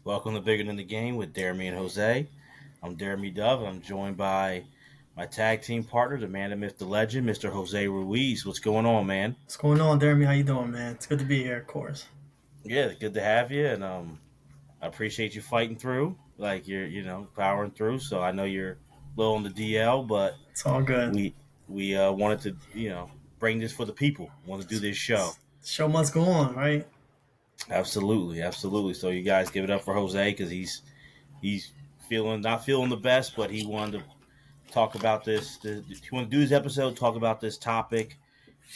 Welcome to Bigger Than the Game with Deremy and Jose. I'm Deremy Dove, and I'm joined by my tag team partner, the man, the myth, the legend, Mr. Jose Ruiz. What's going on, man? What's going on, Deremy? How you doing, man? It's good to be here, of course. Yeah, good to have you, and I appreciate you fighting through, like you're, powering through. So I know you're a little on the DL, but It's all good. we wanted to, bring this for the people. Want to do this show. The show must go on, right? Absolutely, absolutely. So you guys give it up for Jose because he's feeling not feeling the best, but he wanted to talk about this. He wanted to do this episode, talk about this topic,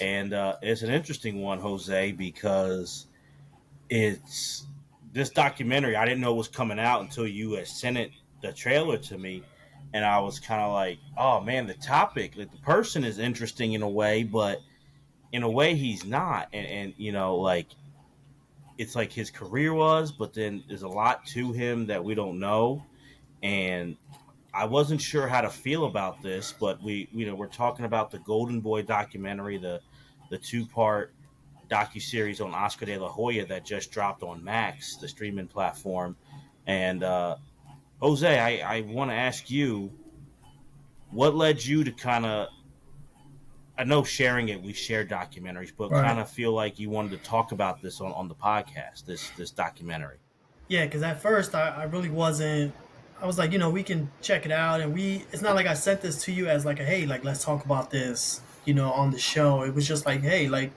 and it's an interesting one, Jose, because it's this documentary. I didn't know was coming out until you had sent the trailer to me, and I was kind of like, "Oh man, the topic, like the person is interesting in a way, but in a way he's not." And like it's like his career was, but then there's a lot to him that we don't know, and I wasn't sure how to feel about this, but we're talking about the Golden Boy documentary, the 2-part docu series on Oscar De La Hoya that just dropped on Max, the streaming platform. And Jose, I want to ask you, what led you to kind of, I know sharing it, we share documentaries, but kind Right. of feel like you wanted to talk about this on the podcast, this documentary. Yeah, because at first I really wasn't. I was like, we can check it out, and it's not like I sent this to you as like a hey, like let's talk about this, on the show. It was just like, hey, like,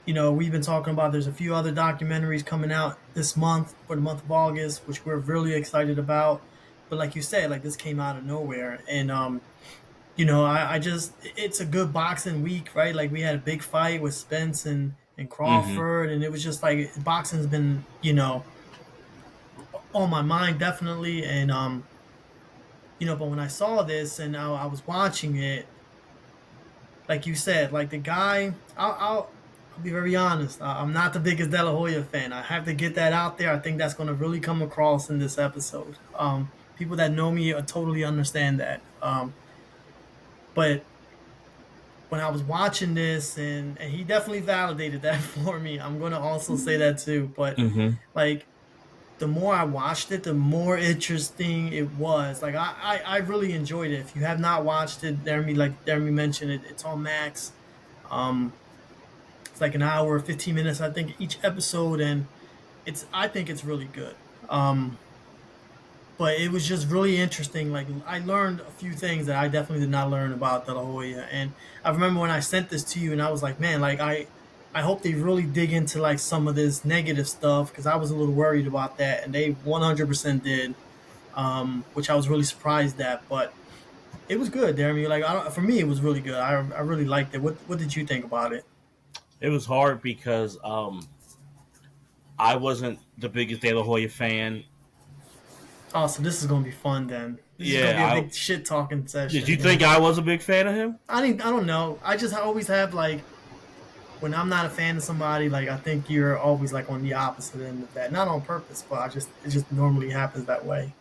we've been talking about. There's a few other documentaries coming out this month for the month of August, which we're really excited about. But like you said, like this came out of nowhere, and I just it's a good boxing week, right? Like we had a big fight with Spence and Mm-hmm. Crawford, and it was just like boxing's been on my mind definitely, and but when I saw this and I was watching it, like you said, like the guy, I'll be very honest. I'm not the biggest De La Hoya fan. I have to get that out there. I think that's going to really come across in this episode. People that know me totally understand that. But when I was watching this, and he definitely validated that for me. I'm gonna also say that too. But Mm-hmm. like the more I watched it, the more interesting it was. Like I really enjoyed it. If you have not watched it, Jeremy mentioned it, it's on Max. Um, it's like an hour, 15 minutes, I think, each episode, and I think it's really good. But it was just really interesting. Like I learned a few things that I definitely did not learn about De La Hoya, and I remember when I sent this to you, and I was like, man, like I hope they really dig into like some of this negative stuff because I was a little worried about that, and they 100% did, which I was really surprised at. But it was good, Jeremy. Like for me, it was really good. I really liked it. What did you think about it? It was hard because I wasn't the biggest De La Hoya fan. Oh, so this is gonna be fun then. This is gonna be a Yeah, big shit talking did session. you think I was a big fan of him? I don't know. I just always have like when I'm not a fan of somebody, like I think you're always like on the opposite end of that. Not on purpose, but it just normally happens that way.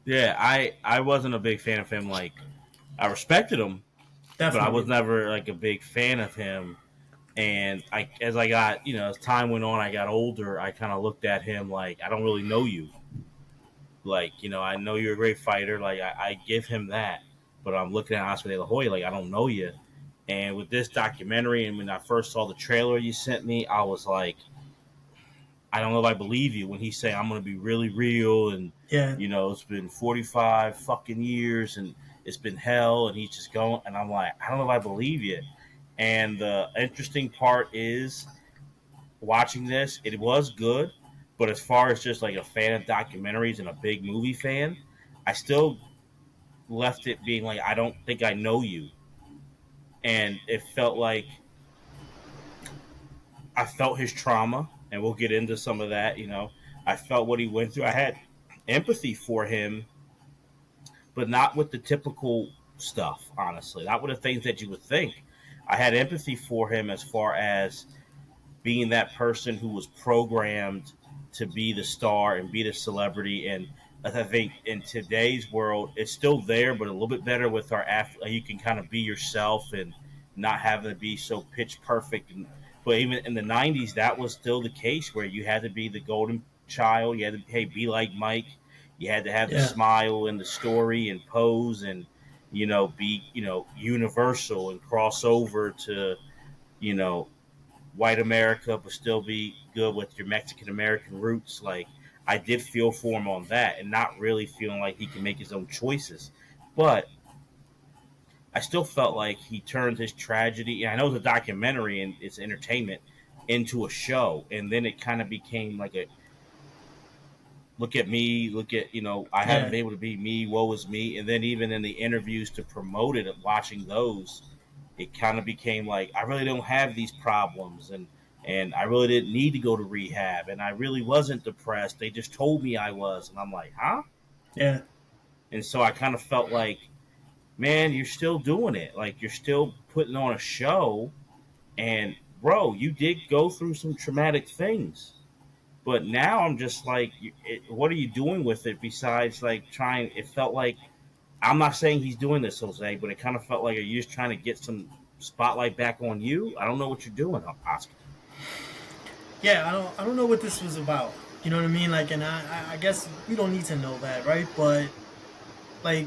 Yeah, I wasn't a big fan of him. Like I respected him, but I was Definitely. never like a big fan of him. And as I got, as time went on, I got older. I kind of looked at him like I don't really know you. Like I know you're a great fighter. Like I give him that, but I'm looking at Oscar De La Hoya like I don't know you. And with this documentary, and when I first saw the trailer you sent me, I was like, I don't know if I believe you when he say I'm going to be really real and Yeah. it's been 45 fucking years and it's been hell and he's just going and I'm like I don't know if I believe you. And the interesting part is watching this, it was good, but as far as just like a fan of documentaries and a big movie fan, I still left it being like I don't think I know you. And it felt like I felt his trauma, and we'll get into some of that. I felt what he went through. I had empathy for him, but not with the typical stuff. Honestly, not with the things that you would think. I had empathy for him as far as being that person who was programmed to be the star and be the celebrity. And I think in today's world, it's still there, but a little bit better with our you can kind of be yourself and not having to be so pitch perfect. But even in the '90s, that was still the case where you had to be the golden child. You had to, hey, be like Mike. You had to have the Yeah. smile in the story and pose and, be, universal and cross over to, you know, white America, but still be good with your Mexican American roots. Like, I did feel for him on that and not really feeling like he can make his own choices. But I still felt like he turned his tragedy, and I know it's a documentary and it's entertainment, into a show. And then it kind of became like a look at me, look at, I haven't Yeah. been able to be me, woe is me. And then even in the interviews to promote it, watching those, it kind of became like, I really don't have these problems. And I really didn't need to go to rehab. And I really wasn't depressed. They just told me I was. And I'm like, huh? Yeah. And so I kind of felt like, man, you're still doing it. Like, you're still putting on a show. And, bro, you did go through some traumatic things. But now I'm just like, what are you doing with it besides like trying? It felt like, I'm not saying he's doing this, Jose, but it kind of felt like, are you just trying to get some spotlight back on you? I don't know what you're doing, Oscar. Yeah, I don't know what this was about. You know what I mean? Like, and I guess we don't need to know that, right? But like,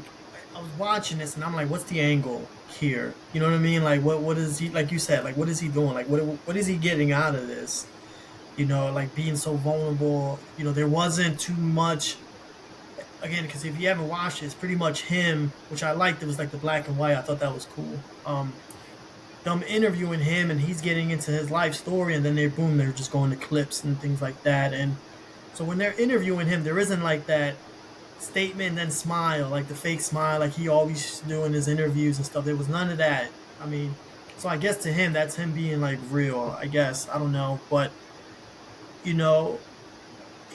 I was watching this and I'm like, what's the angle here? You know what I mean? Like, what is he, like you said, like what is he doing? Like what is he getting out of this? You know, like being so vulnerable. You know, there wasn't too much again because if you haven't watched it, it's pretty much him, which I liked. It was like the black and white. I thought that was cool. Them interviewing him and he's getting into his life story, and then they're just going to clips and things like that. And so when they're interviewing him, there isn't like that statement and then smile, like the fake smile, like he always used to do in his interviews and stuff. There was none of that. I mean, so I guess to him, that's him being like real. I guess I don't know, but you know,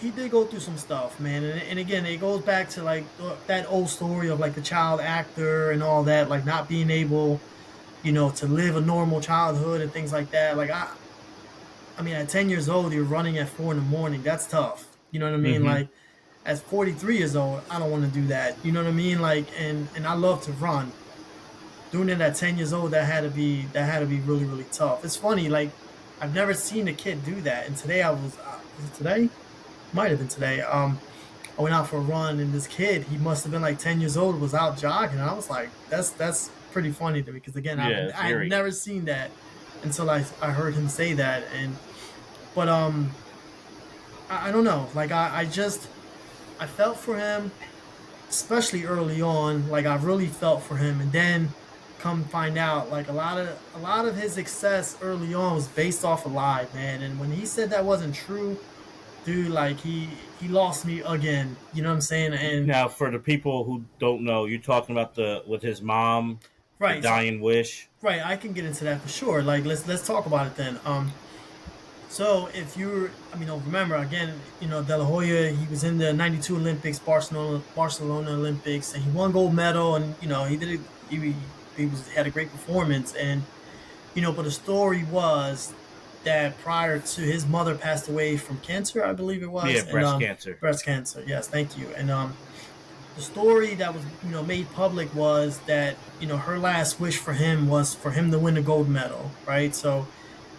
he did go through some stuff, man. And again, it goes back to like that old story of like the child actor and all that, like not being able, to live a normal childhood and things like that. Like I mean, at 10 years old, you're running at 4 in the morning. That's tough. You know what I mean? Mm-hmm. Like at 43 years old, I don't want to do that. You know what I mean? Like, and I love to run. Doing it at 10 years old, that had to be really really tough. It's funny, like I've never seen a kid do that. And today was it today? Might have been today. I went out for a run, and this kid, he must have been like 10 years old, was out jogging. And I was like, that's pretty funny to me because again, Yeah, it's I had very. never seen that until I heard him say that. And but I don't know. Like I felt for him, especially early on. Like I really felt for him, and then come find out like a lot of his success early on was based off a lie, man. And when he said that wasn't true, dude, like he lost me again. You know what I'm saying? And Now, for the people who don't know, you're talking about the with his mom, the right, so dying wish. right, I can get into that for sure. Like let's talk about it then. So if you're, I mean, remember again, De La Hoya, he was in the '92 Olympics, Barcelona Olympics, and he won gold medal, and he did it. He had a great performance, and but the story was that prior to his mother passed away from cancer, I believe it Yeah, was, and breast cancer. breast cancer. Yes, thank you. And the story that was made public was that her last wish for him was for him to win a gold medal, right? So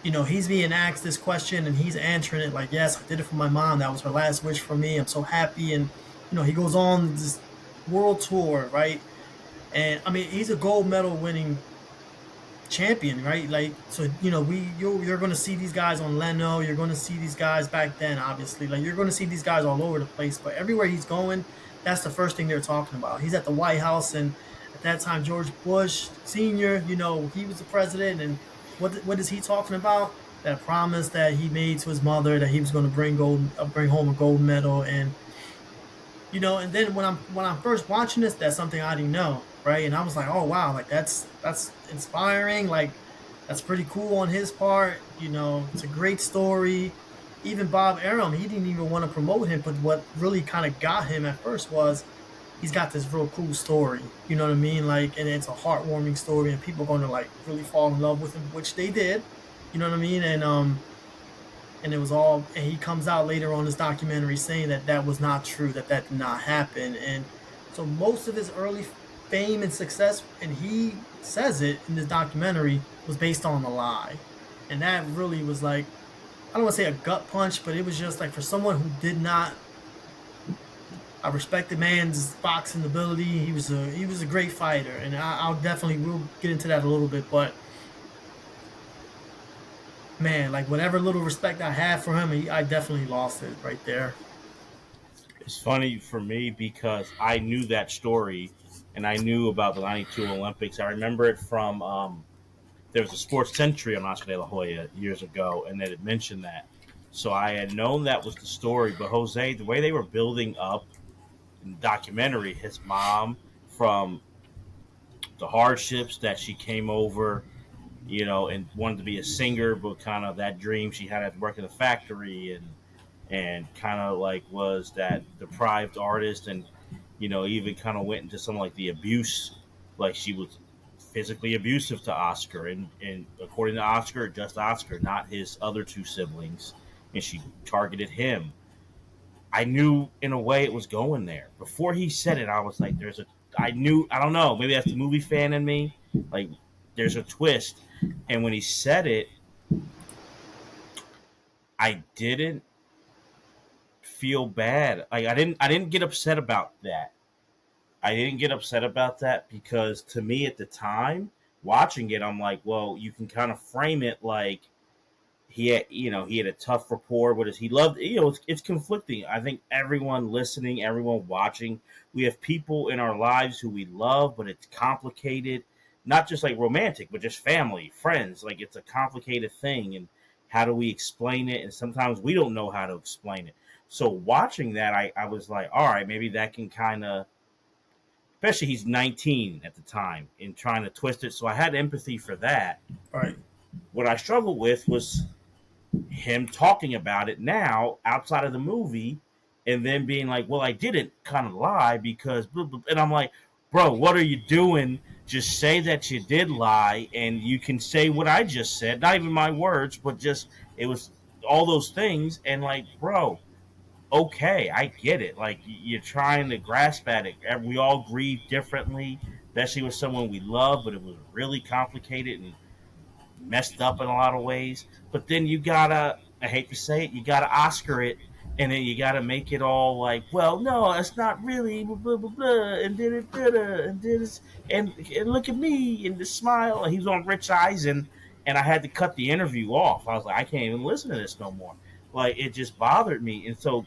he's being asked this question and he's answering it like, yes, I did it for my mom. That was her last wish for me. I'm so happy. And, he goes on this world tour, right? And I mean, he's a gold medal winning champion, right? Like, so, you're going to see these guys on Leno. You're going to see these guys back then, obviously. Like, you're going to see these guys all over the place. But everywhere he's going, that's the first thing they're talking about. He's at the White House, and at that time, George Bush Sr., he was the president, and what is he talking about? That promise that he made to his mother that he was going to bring home a gold medal, and and then when I'm first watching this, that's something I didn't know, right? And I was like, oh wow, like that's inspiring, like that's pretty cool on his part. It's a great story. Even Bob Arum, he didn't even want to promote him, but what really kind of got him at first was he's got this real cool story. You know what I mean? Like, and it's a heartwarming story, and people are going to like really fall in love with him, which they did. You know what I mean? And it was all. And he comes out later on this documentary saying that that was not true, that did not happen. And so most of his early fame and success, and he says it in this documentary, was based on a lie, and that really was like, I don't want to say a gut punch, but it was just like for someone who did not. I respect the man's boxing ability. He was a great fighter, and I'll definitely we'll get into that a little bit. But man, like whatever little respect I had for him, I definitely lost it right there. It's funny for me because I knew that story and I knew about the '92 Olympics. I remember it from there was a Sports Century on Oscar de la Hoya years ago, and it mentioned that. So I had known that was the story. But Jose, the way they were building up in the documentary, his mom from the hardships that she came over, and wanted to be a singer, but kind of that dream she had to work in a factory and kind of like was that deprived artist and even kind of went into some like the abuse, like she was physically abusive to Oscar and according to Oscar, just Oscar, not his other two siblings, and she targeted him. I knew in a way it was going there. Before he said it, I was like, I knew, I don't know, maybe that's the movie fan in me. Like, there's a twist. And when he said it, I didn't feel bad. Like, I didn't get upset about that. I didn't get upset about that because to me at the time, watching it, I'm like, well, you can kind of frame it like he had a tough rapport with us. He loved, it's conflicting. I think everyone listening, everyone watching, we have people in our lives who we love, but it's complicated. Not just like romantic, but just family, friends. Like it's a complicated thing, and how do we explain it? And sometimes we don't know how to explain it. So watching that, I was like, all right, maybe that can kind of, especially he's 19 at the time, and trying to twist it. So I had empathy for that. Right. What I struggled with was him talking about it now outside of the movie and then being like, well, I didn't kind of lie because, blah, blah, and I'm like, bro, what are you doing? Just say that you did lie and you can say what I just said, not even my words, but just it was all those things. And like, bro, okay, I get it. Like, you're trying to grasp at it. We all grieve differently, especially with someone we love, but it was really complicated and messed up in a lot of ways. But then you gotta, I hate to say it, you gotta Oscar it, and then you gotta make it all like, well, no, it's not really, blah blah blah, blah and did it, and did it, and look at me and the smile. And he was on Rich Eisen, and I had to cut the interview off. I was like, I can't even listen to this no more. Like it just bothered me, and so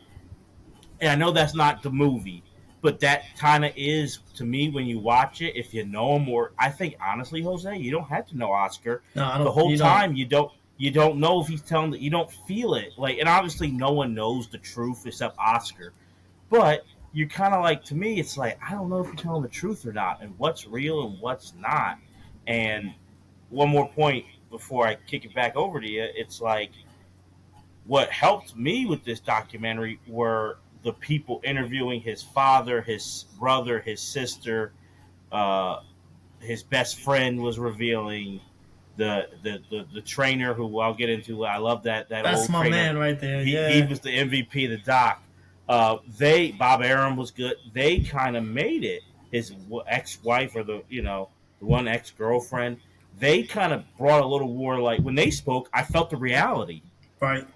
and I know that's not the movie, but that kind of is to me when you watch it. If you know him, or I think honestly, Jose, you don't have to know Oscar. No, I The don't. whole You don't. time you don't know if he's telling that you don't feel it. Like, and obviously no one knows the truth except Oscar. But you're kind of like, to me, it's like I don't know if you're telling the truth or not, and what's real and what's not. And one more point before I kick it back over to you, it's like what helped me with this documentary were the people interviewing his father, his brother, his sister, uh, his best friend was revealing the trainer who I'll get into. I love that That's old my trainer. man right there. He Yeah. was the MVP of the doc. They Bob Arum was good. They kind of made it. His ex wife or the one ex girlfriend. They kind of brought a little war. Like when they spoke, I felt the reality. Right.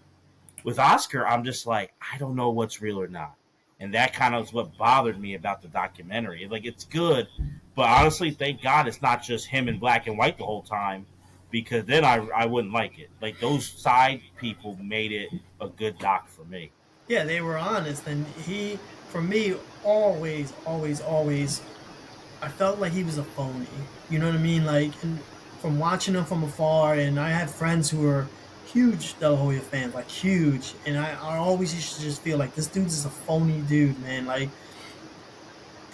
With Oscar, I'm just like, I don't know what's real or not. And that kind of is what bothered me about the documentary. Like, it's good, but honestly, thank God it's not just him in black and white the whole time, because then I wouldn't like it. Like, those side people made it a good doc for me. Yeah, they were honest, and for me, always, always, always, I felt like he was a phony. You know what I mean? Like, and from watching him from afar, and I had friends who were huge De La Hoya fans, like huge, and I always used to just feel like this dude's just a phony dude, man. Like,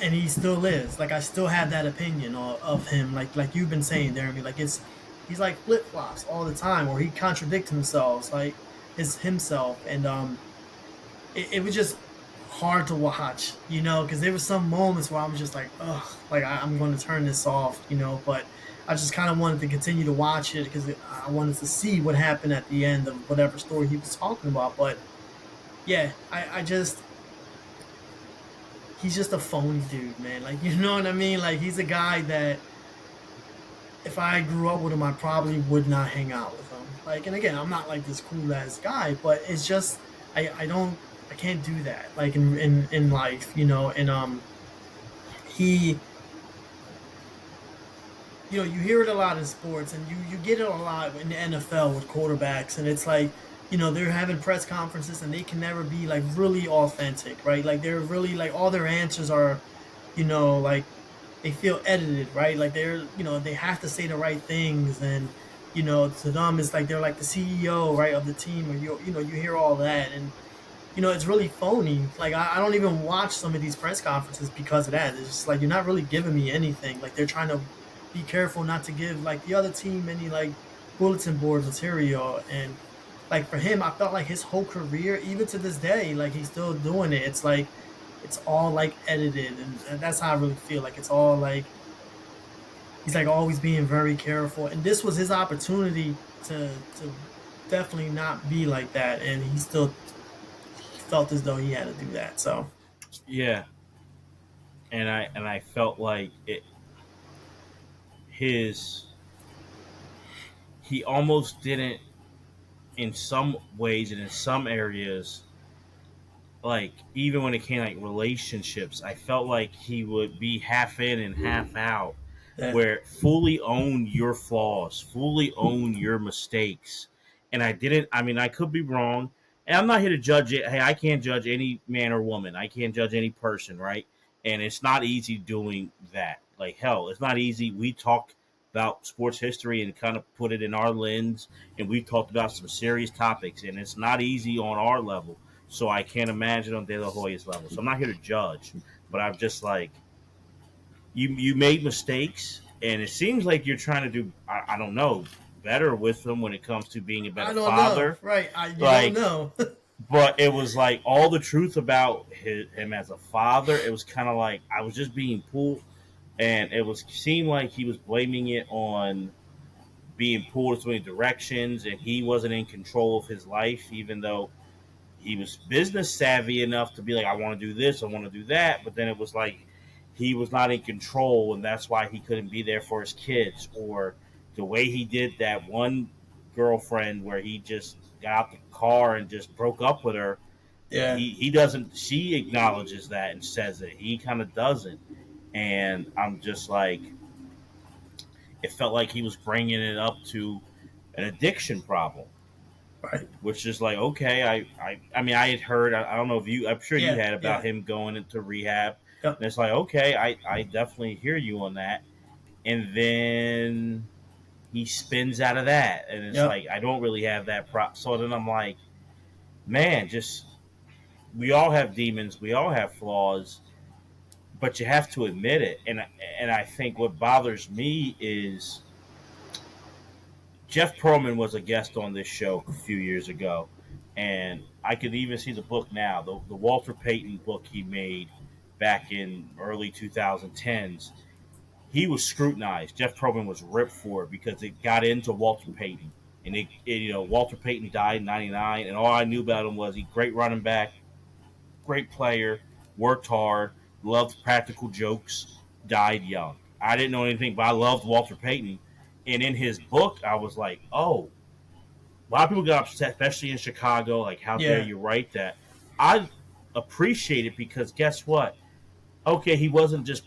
and he still is. Like, I still have that opinion of him. Like you've been saying, Deremy. Like, he's like flip flops all the time, or he contradicts himself, like himself, and it was just hard to watch, because there were some moments where I'm just like, ugh, like I'm going to turn this off, but I just kind of wanted to continue to watch it because I wanted to see what happened at the end of whatever story he was talking about. But yeah, I just, he's just a phony dude, man. Like, you know what I mean? Like, he's a guy that if I grew up with him, I probably would not hang out with him. Like, and again, I'm not like this cool ass guy, but it's just I don't I can't do that. Like in life, you know, and he you know, you hear it a lot in sports, and you get it a lot in the NFL with quarterbacks, and it's like, you know, they're having press conferences and they can never be like really authentic, right? Like they're really like all their answers are, you know, like they feel edited, right? Like they're, you know, they have to say the right things, and you know, to them it's like they're like the CEO, right, of the team, or you know, you hear all that, and you know, it's really phony. Like I don't even watch some of these press conferences because of that. It's just like you're not really giving me anything. Like they're trying to be careful not to give like the other team any like bulletin board material. And like for him, I felt like his whole career, even to this day, like he's still doing it. It's like it's all like edited, and that's how I really feel. Like it's all like he's like always being very careful. And this was his opportunity to definitely not be like that, and he still felt as though he had to do that. So Yeah, and I felt like his he almost didn't in some ways and in some areas, like even when it came like relationships, I felt like he would be half in and half out, yeah, where fully own your flaws, fully own your mistakes. And I didn't. I mean, I could be wrong, and I'm not here to judge it. Hey, I can't judge any man or woman. I can't judge any person, right? And it's not easy doing that. Like hell, it's not easy. We talk about sports history and kind of put it in our lens, and we talked about some serious topics, and it's not easy on our level, so I can't imagine on De La Hoya's level. So I'm not here to judge, but I'm just like, you made mistakes, and it seems like you're trying to do, I don't know, better with them when it comes to being a better I don't know. father. Right? You don't Like, know. but it was like all the truth about him as a father. It was kind of like I was just being pulled, and it was seemed like he was blaming it on being pulled in so many directions, and he wasn't in control of his life, even though he was business savvy enough to be like, I want to do this, I want to do that. But then it was like he was not in control, and that's why he couldn't be there for his kids. Or the way he did that one girlfriend where he just got out the car and just broke up with her. Yeah. He doesn't, she acknowledges that and says it. He kind of doesn't. And I'm just like, it felt like he was bringing it up to an addiction problem, Right. which is like okay. I mean, I had heard. I don't know if you. I'm sure you Yeah. had about Yeah. him going into rehab, Yep. and it's like okay. I definitely hear you on that. And then he spins out of that, and it's Yep. like I don't really have that prop. So then I'm like, man, just we all have demons, we all have flaws, but you have to admit it. And I think what bothers me is Jeff Pearlman was a guest on this show a few years ago, and I could even see the book now, the Walter Payton book he made back in early 2010s. He was scrutinized. Jeff Pearlman was ripped for it because it got into Walter Payton, and Walter Payton died in '99, and all I knew about him was he great running back, great player, worked hard, loved practical jokes, died young. I didn't know anything, but I loved Walter Payton. And in his book, I was like, oh, a lot of people got upset, especially in Chicago. Like, how dare Yeah. you write that? I appreciate it because guess what? Okay, he wasn't just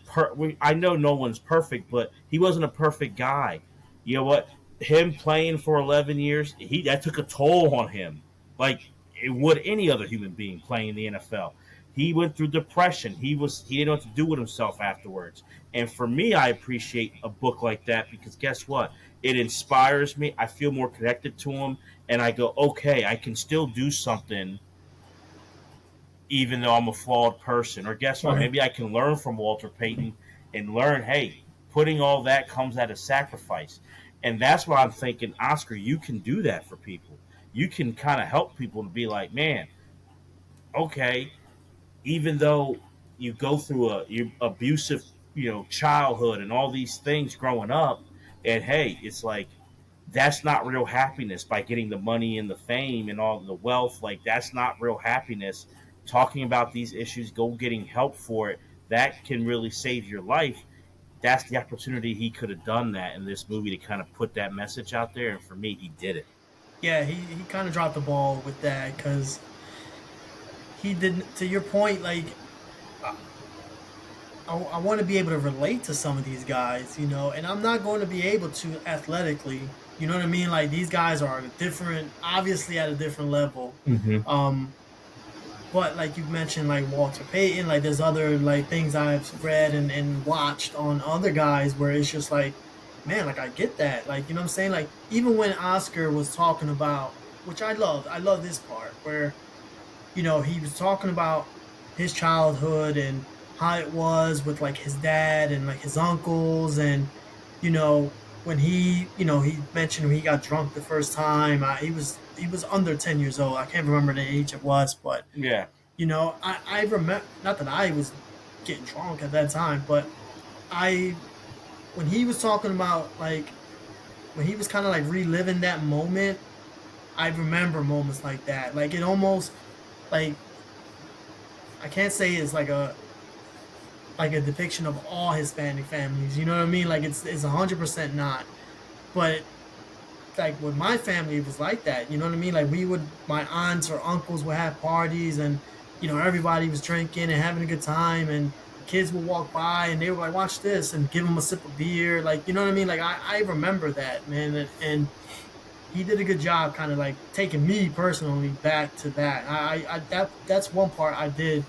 I know no one's perfect, but he wasn't a perfect guy. You know what? Him playing for 11 years, he that took a toll on him. Like it would any other human being playing in the NFL. He went through depression. He didn't know what to do with himself afterwards. And for me, I appreciate a book like that because guess what? It inspires me. I feel more connected to him, and I go, okay, I can still do something even though I'm a flawed person. Or guess what? Right. Maybe I can learn from Walter Payton and learn, hey, putting all that comes at a sacrifice. And that's why I'm thinking, Oscar, you can do that for people. You can kind of help people to be like, man, okay, even though you go through a you abusive, childhood and all these things growing up, and hey, it's like that's not real happiness by getting the money and the fame and all the wealth. Like that's not real happiness. Talking about these issues, go getting help for it, that can really save your life. that's the opportunity he could have done that in this movie to kind of put that message out there. And for me, he did it. Yeah, he kind of dropped the ball with that because he didn't. To your point, like I want to be able to relate to some of these guys, and I'm not going to be able to athletically. You know what I mean? Like these guys are different, obviously at a different level. Mm-hmm. Um, but like you mentioned, like Walter Payton, like there's other like things I've read and watched on other guys where it's just like, man, like I get that, like what I'm saying, like even when Oscar was talking about, which I love this part where he was talking about his childhood and how it was with like his dad and like his uncles and when he mentioned when he got drunk the first time. He was under 10 years old. I can't remember the age it was, but Yeah. I remember, not that I was getting drunk at that time, but I when he was talking about like when he was kind of like reliving that moment, I remember moments like that. Like it almost like I can't say it's like a depiction of all Hispanic families. You know what I mean? Like it's 100% not. But like with my family, it was like that. You know what I mean? Like my aunts or uncles would have parties, and everybody was drinking and having a good time, and the kids would walk by and they were like, "Watch this," and give them a sip of beer. Like you know what I mean? Like I remember that, man, and he did a good job, kind of like taking me personally back to that. That's one part I did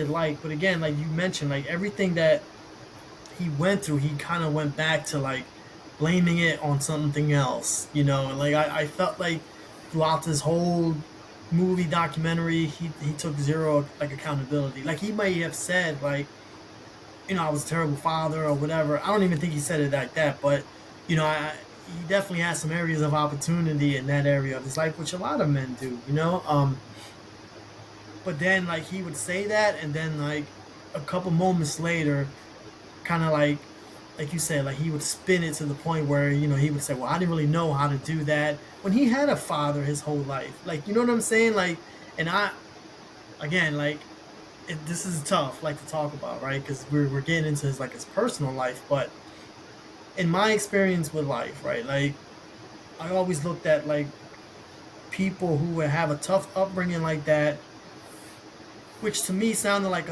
like. But again, like you mentioned, like everything that he went through, he kind of went back to like blaming it on something else, and like I felt like throughout this whole movie documentary, he took zero like accountability. Like he might have said like, I was a terrible father or whatever. I don't even think he said it like that, but he definitely has some areas of opportunity in that area of his life, which a lot of men do. But then like he would say that, and then like a couple moments later, kind of like you said, like he would spin it to the point where he would say, "Well, I didn't really know how to do that," when he had a father his whole life. Like you know what I'm saying? Like, and again, like this is tough, like to talk about, right? Because we're getting into his personal life, but in my experience with life, right? Like I always looked at like people who would have a tough upbringing like that, which to me sounded like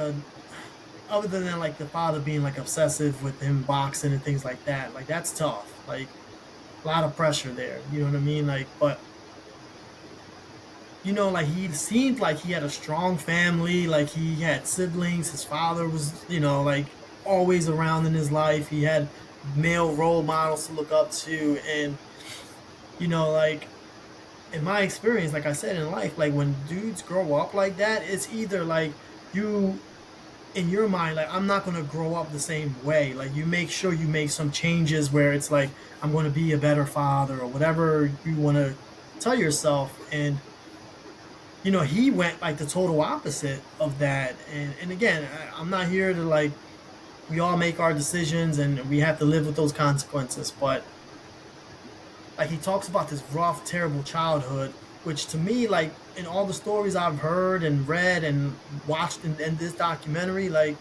other than like the father being like obsessive with him boxing and things like that, like that's tough. Like a lot of pressure there. You know what I mean? Like, but like he seemed like he had a strong family, like he had siblings. His father was, like always around in his life. He had male role models to look up to, and like in my experience, like I said in life, like when dudes grow up like that, it's either like you in your mind, like I'm not gonna grow up the same way. Like you make sure you make some changes where it's like I'm gonna be a better father or whatever you want to tell yourself. And he went like the total opposite of that. And again, I'm not here to like we all make our decisions and we have to live with those consequences. But like he talks about this rough, terrible childhood, which to me, like in all the stories I've heard and read and watched in this documentary, like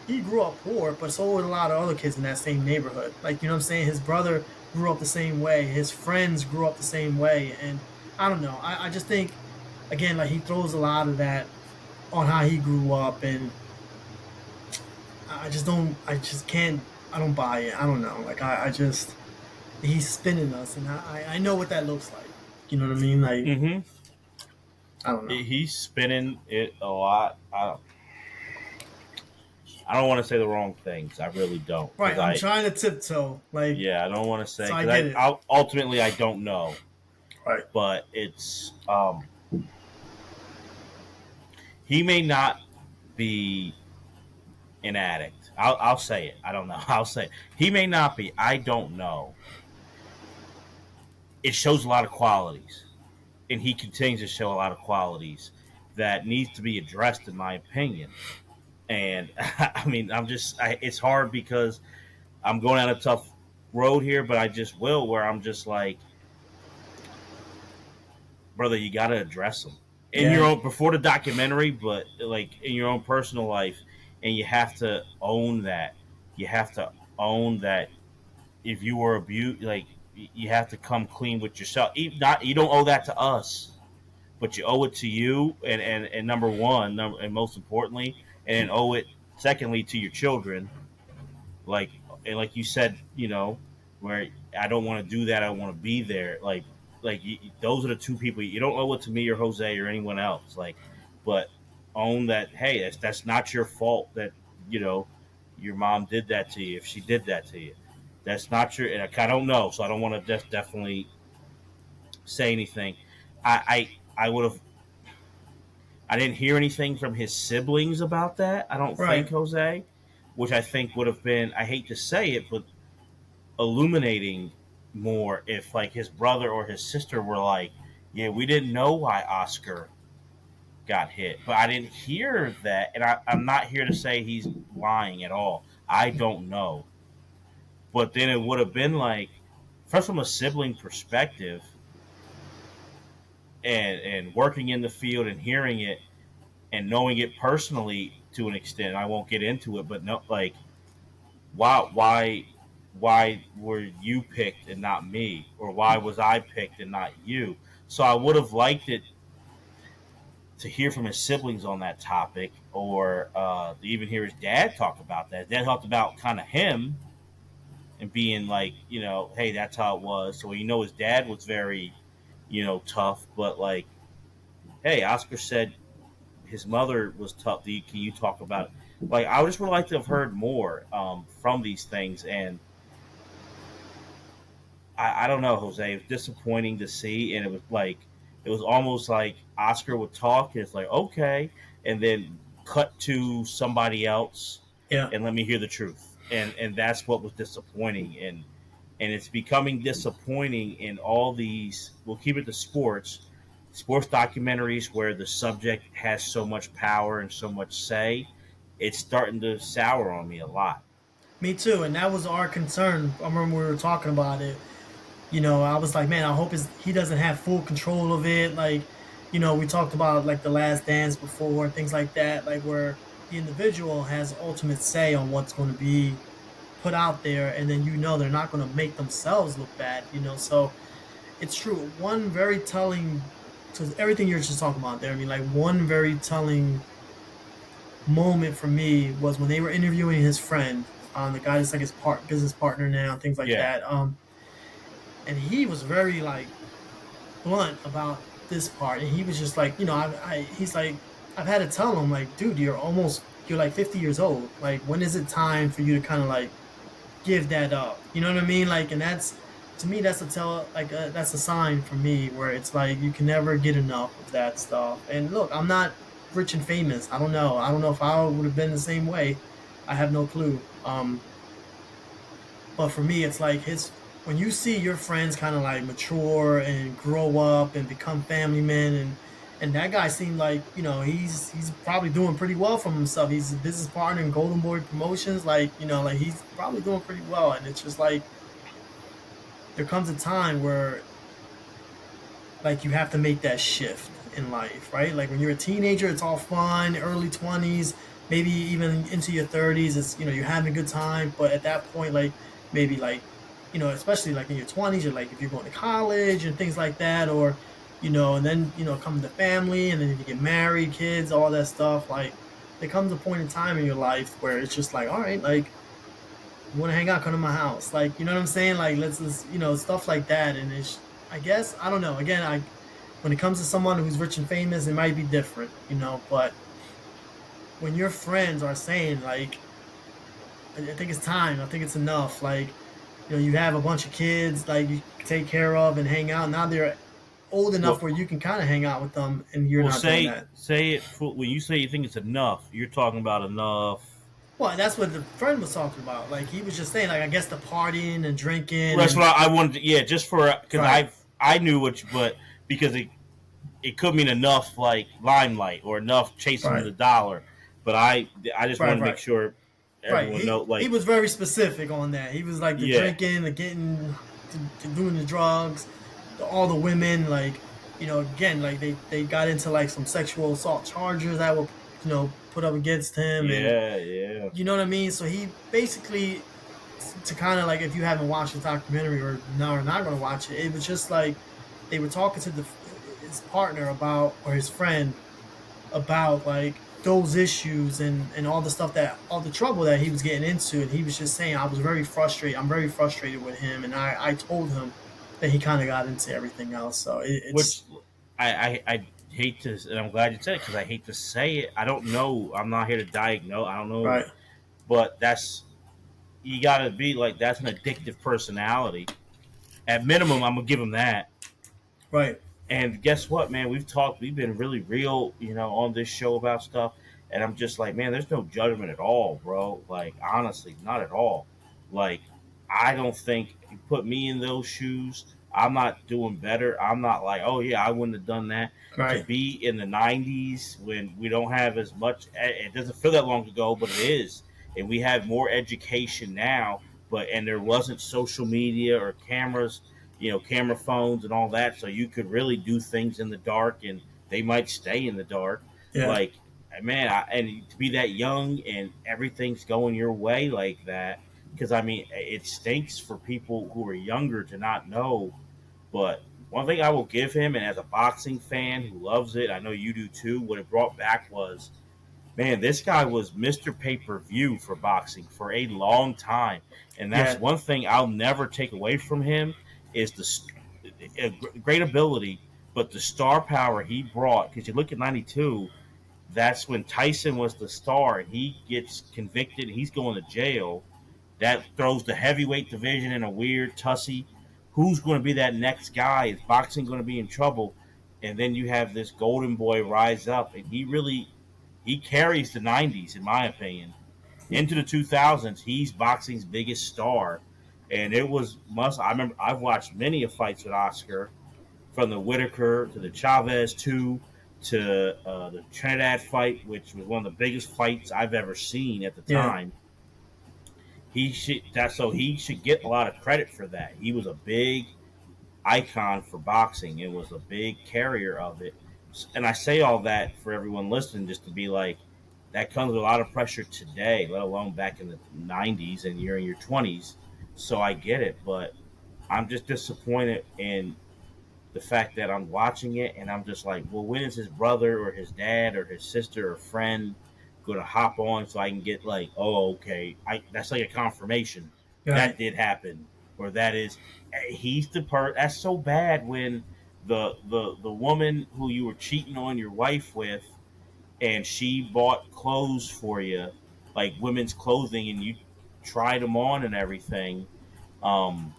he grew up poor, but so did a lot of other kids in that same neighborhood. Like, what I'm saying? His brother grew up the same way. His friends grew up the same way. And I don't know. I just think, again, like he throws a lot of that on how he grew up. And I just can't, I don't buy it. I don't know. Like, he's spinning us. And I know what that looks like. You know what I mean? Like, Mm-hmm. I don't know. He's spinning it a lot. I don't want to say the wrong things. I really don't, because Right. I'm trying to tiptoe. Like, yeah, I don't want to say so I because get it. ultimately I don't know, Right. but it's he may not be an addict. I'll say it. I don't know. I'll say it. He may not be. I don't know. It shows a lot of qualities, and he continues to show a lot of qualities that needs to be addressed, in my opinion. And I mean, it's hard because I'm going down a tough road here, but I just will, where I'm just like, brother, you got to address them in your Yeah. own before the documentary, but like in your own personal life, and you have to own that. You have to. own that if you were abused, like you have to come clean with yourself. Not you don't owe that to us, but you owe it to you, and number one, and most importantly, and owe it secondly to your children. Like and like you said, where I don't want to do that. I want to be there. Those are the two people you don't owe it to me or Jose or anyone else. But own that. Hey, that's not your fault that you know your mom did that to you. If she did that to you, that's not your. And I don't know, so I don't want to definitely say anything. I would have. I didn't hear anything from his siblings about that. I don't think Right. Jose, which I think would have been. I hate to say it, but illuminating more if like his brother or his sister were like, yeah, we didn't know why Oscar got hit, but I didn't hear that, and I'm not here to say he's lying at all. I don't know, but then it would have been like, first from a sibling perspective, and working in the field and hearing it and knowing it personally to an extent. I won't get into it, but no, like why were you picked and not me, or why was I picked and not you? So I would have liked it to hear from his siblings on that topic, or to even hear his dad talk about that. Dad talked about kind of him and being like, hey, that's how it was. So his dad was very, tough, but like, hey, Oscar said his mother was tough. Can you talk about it? Like, I just would like to have heard more from these things, and I don't know, Jose. It was disappointing to see, and it was almost like Oscar would talk, and it's like okay, and then cut to somebody else, Yeah. and let me hear the truth, and that's what was disappointing, and it's becoming disappointing in all these. We'll keep it to sports documentaries where the subject has so much power and so much say. It's starting to sour on me a lot. Me too. And that was our concern. I remember we were talking about it. I was like, man, I hope he doesn't have full control of it. Like, we talked about like the Last Dance before and things like that, like where the individual has ultimate say on what's going to be put out there, and then they're not going to make themselves look bad. So it's true. One very telling to everything you're just talking about there. I mean, like one very telling moment for me was when they were interviewing his friend, the guy that's like his business partner now, things like Yeah, that. And he was very like blunt about this part, and he was just like, he's like, I've had to tell him like, dude, you're like 50 years old. Like, when is it time for you to kind of like give that up? You know what I mean? Like, and that's to me, that's a tell, like, that's a sign for me where it's like you can never get enough of that stuff. And look, I'm not rich and famous. I don't know. I don't know if I would have been the same way. I have no clue. But for me, it's like his when you see your friends kind of like mature and grow up and become family men, and that guy seemed like he's probably doing pretty well for himself. He's a business partner in Golden Boy Promotions, like like he's probably doing pretty well. And it's just like there comes a time where like you have to make that shift in life, right? Like when you're a teenager, it's all fun, early 20s, maybe even into your 30s, it's you're having a good time. But at that point, like maybe like especially like in your 20s, you're like if you're going to college and things like that, or and then come to family, and then if you get married, kids, all that stuff, like there comes a point in time in your life where it's just like, all right, like you want to hang out, come to my house, like you know what I'm saying, like let's stuff like that. And it's, I guess, I don't know, again, when it comes to someone who's rich and famous, it might be different, but when your friends are saying like, I think it's time, I think it's enough, like you have a bunch of kids like you take care of and hang out, now they're old enough well, where you can kind of hang out with them, and you're well, not doing say that. say it when you say you think it's enough. You're talking about enough. Well, that's what the friend was talking about. Like he was just saying, like I guess the partying and drinking That's and what I wanted. Yeah, just for because right, I knew which, but because it could mean enough like limelight or enough chasing right, the dollar. But I just right, want to make right. sure Right. everyone know He like was very specific on that. He was like the yeah drinking, the getting, to doing the drugs, all the women. Like again, like they got into like some sexual assault charges that were put up against him, and yeah. you know what I mean. So he basically to kind of like, if you haven't watched the documentary or now are not going to watch it, it was just like they were talking to his partner about, or his friend about, like those issues and all the stuff, that all the trouble that he was getting into, and he was just saying, I was very frustrated. I'm very frustrated with him, and I told him that he kind of got into everything else. So Which it's I hate to, and I'm glad you said it because I hate to say it. I don't know. I'm not here to diagnose. I don't know, right, but that's you got to be like that's an addictive personality. At minimum, I'm gonna give him that. right, And guess what, man? We've been really real, on this show about stuff. And I'm just like, man, there's no judgment at all, bro. Like, honestly, not at all. Like, I don't think you put me in those shoes. I'm not doing better. I'm not like, oh, yeah, I wouldn't have done that. To right, be in the 90s when we don't have as much, it doesn't feel that long ago, but it is. And we have more education now, and there wasn't social media or cameras, camera phones and all that, so you could really do things in the dark, and they might stay in the dark. yeah, Like, man, and to be that young and everything's going your way like that, because I mean, it stinks for people who are younger to not know. But one thing I will give him, and as a boxing fan who loves it, I know you do too. What it brought back was, man, this guy was Mr. Pay Per View for boxing for a long time, and that's yeah, one thing I'll never take away from him is great ability, but the star power he brought. Because you look at '92, that's when Tyson was the star, and he gets convicted. He's going to jail. That throws the heavyweight division in a weird tussle. Who's going to be that next guy? Is boxing going to be in trouble? And then you have this golden boy rise up, and he carries the '90s, in my opinion, into the 2000s. He's boxing's biggest star, and it was must. I remember I've watched many of fights with Oscar, from the Whitaker to the Chavez two to the Trinidad fight, which was one of the biggest fights I've ever seen at the yeah, time. He should get a lot of credit for that. He was a big icon for boxing. It was a big carrier of it. And I say all that for everyone listening just to be like, that comes with a lot of pressure today, let alone back in the 90s and you're in your 20s. So I get it, but I'm just disappointed in the fact that I'm watching it and I'm just like, well, when is his brother or his dad or his sister or friend going to hop on so I can get like, oh, okay, that's like a confirmation that right, did happen, or that is he's the part. That's so bad when the woman who you were cheating on your wife with, and she bought clothes for you, like women's clothing, and you tried them on and everything. Um,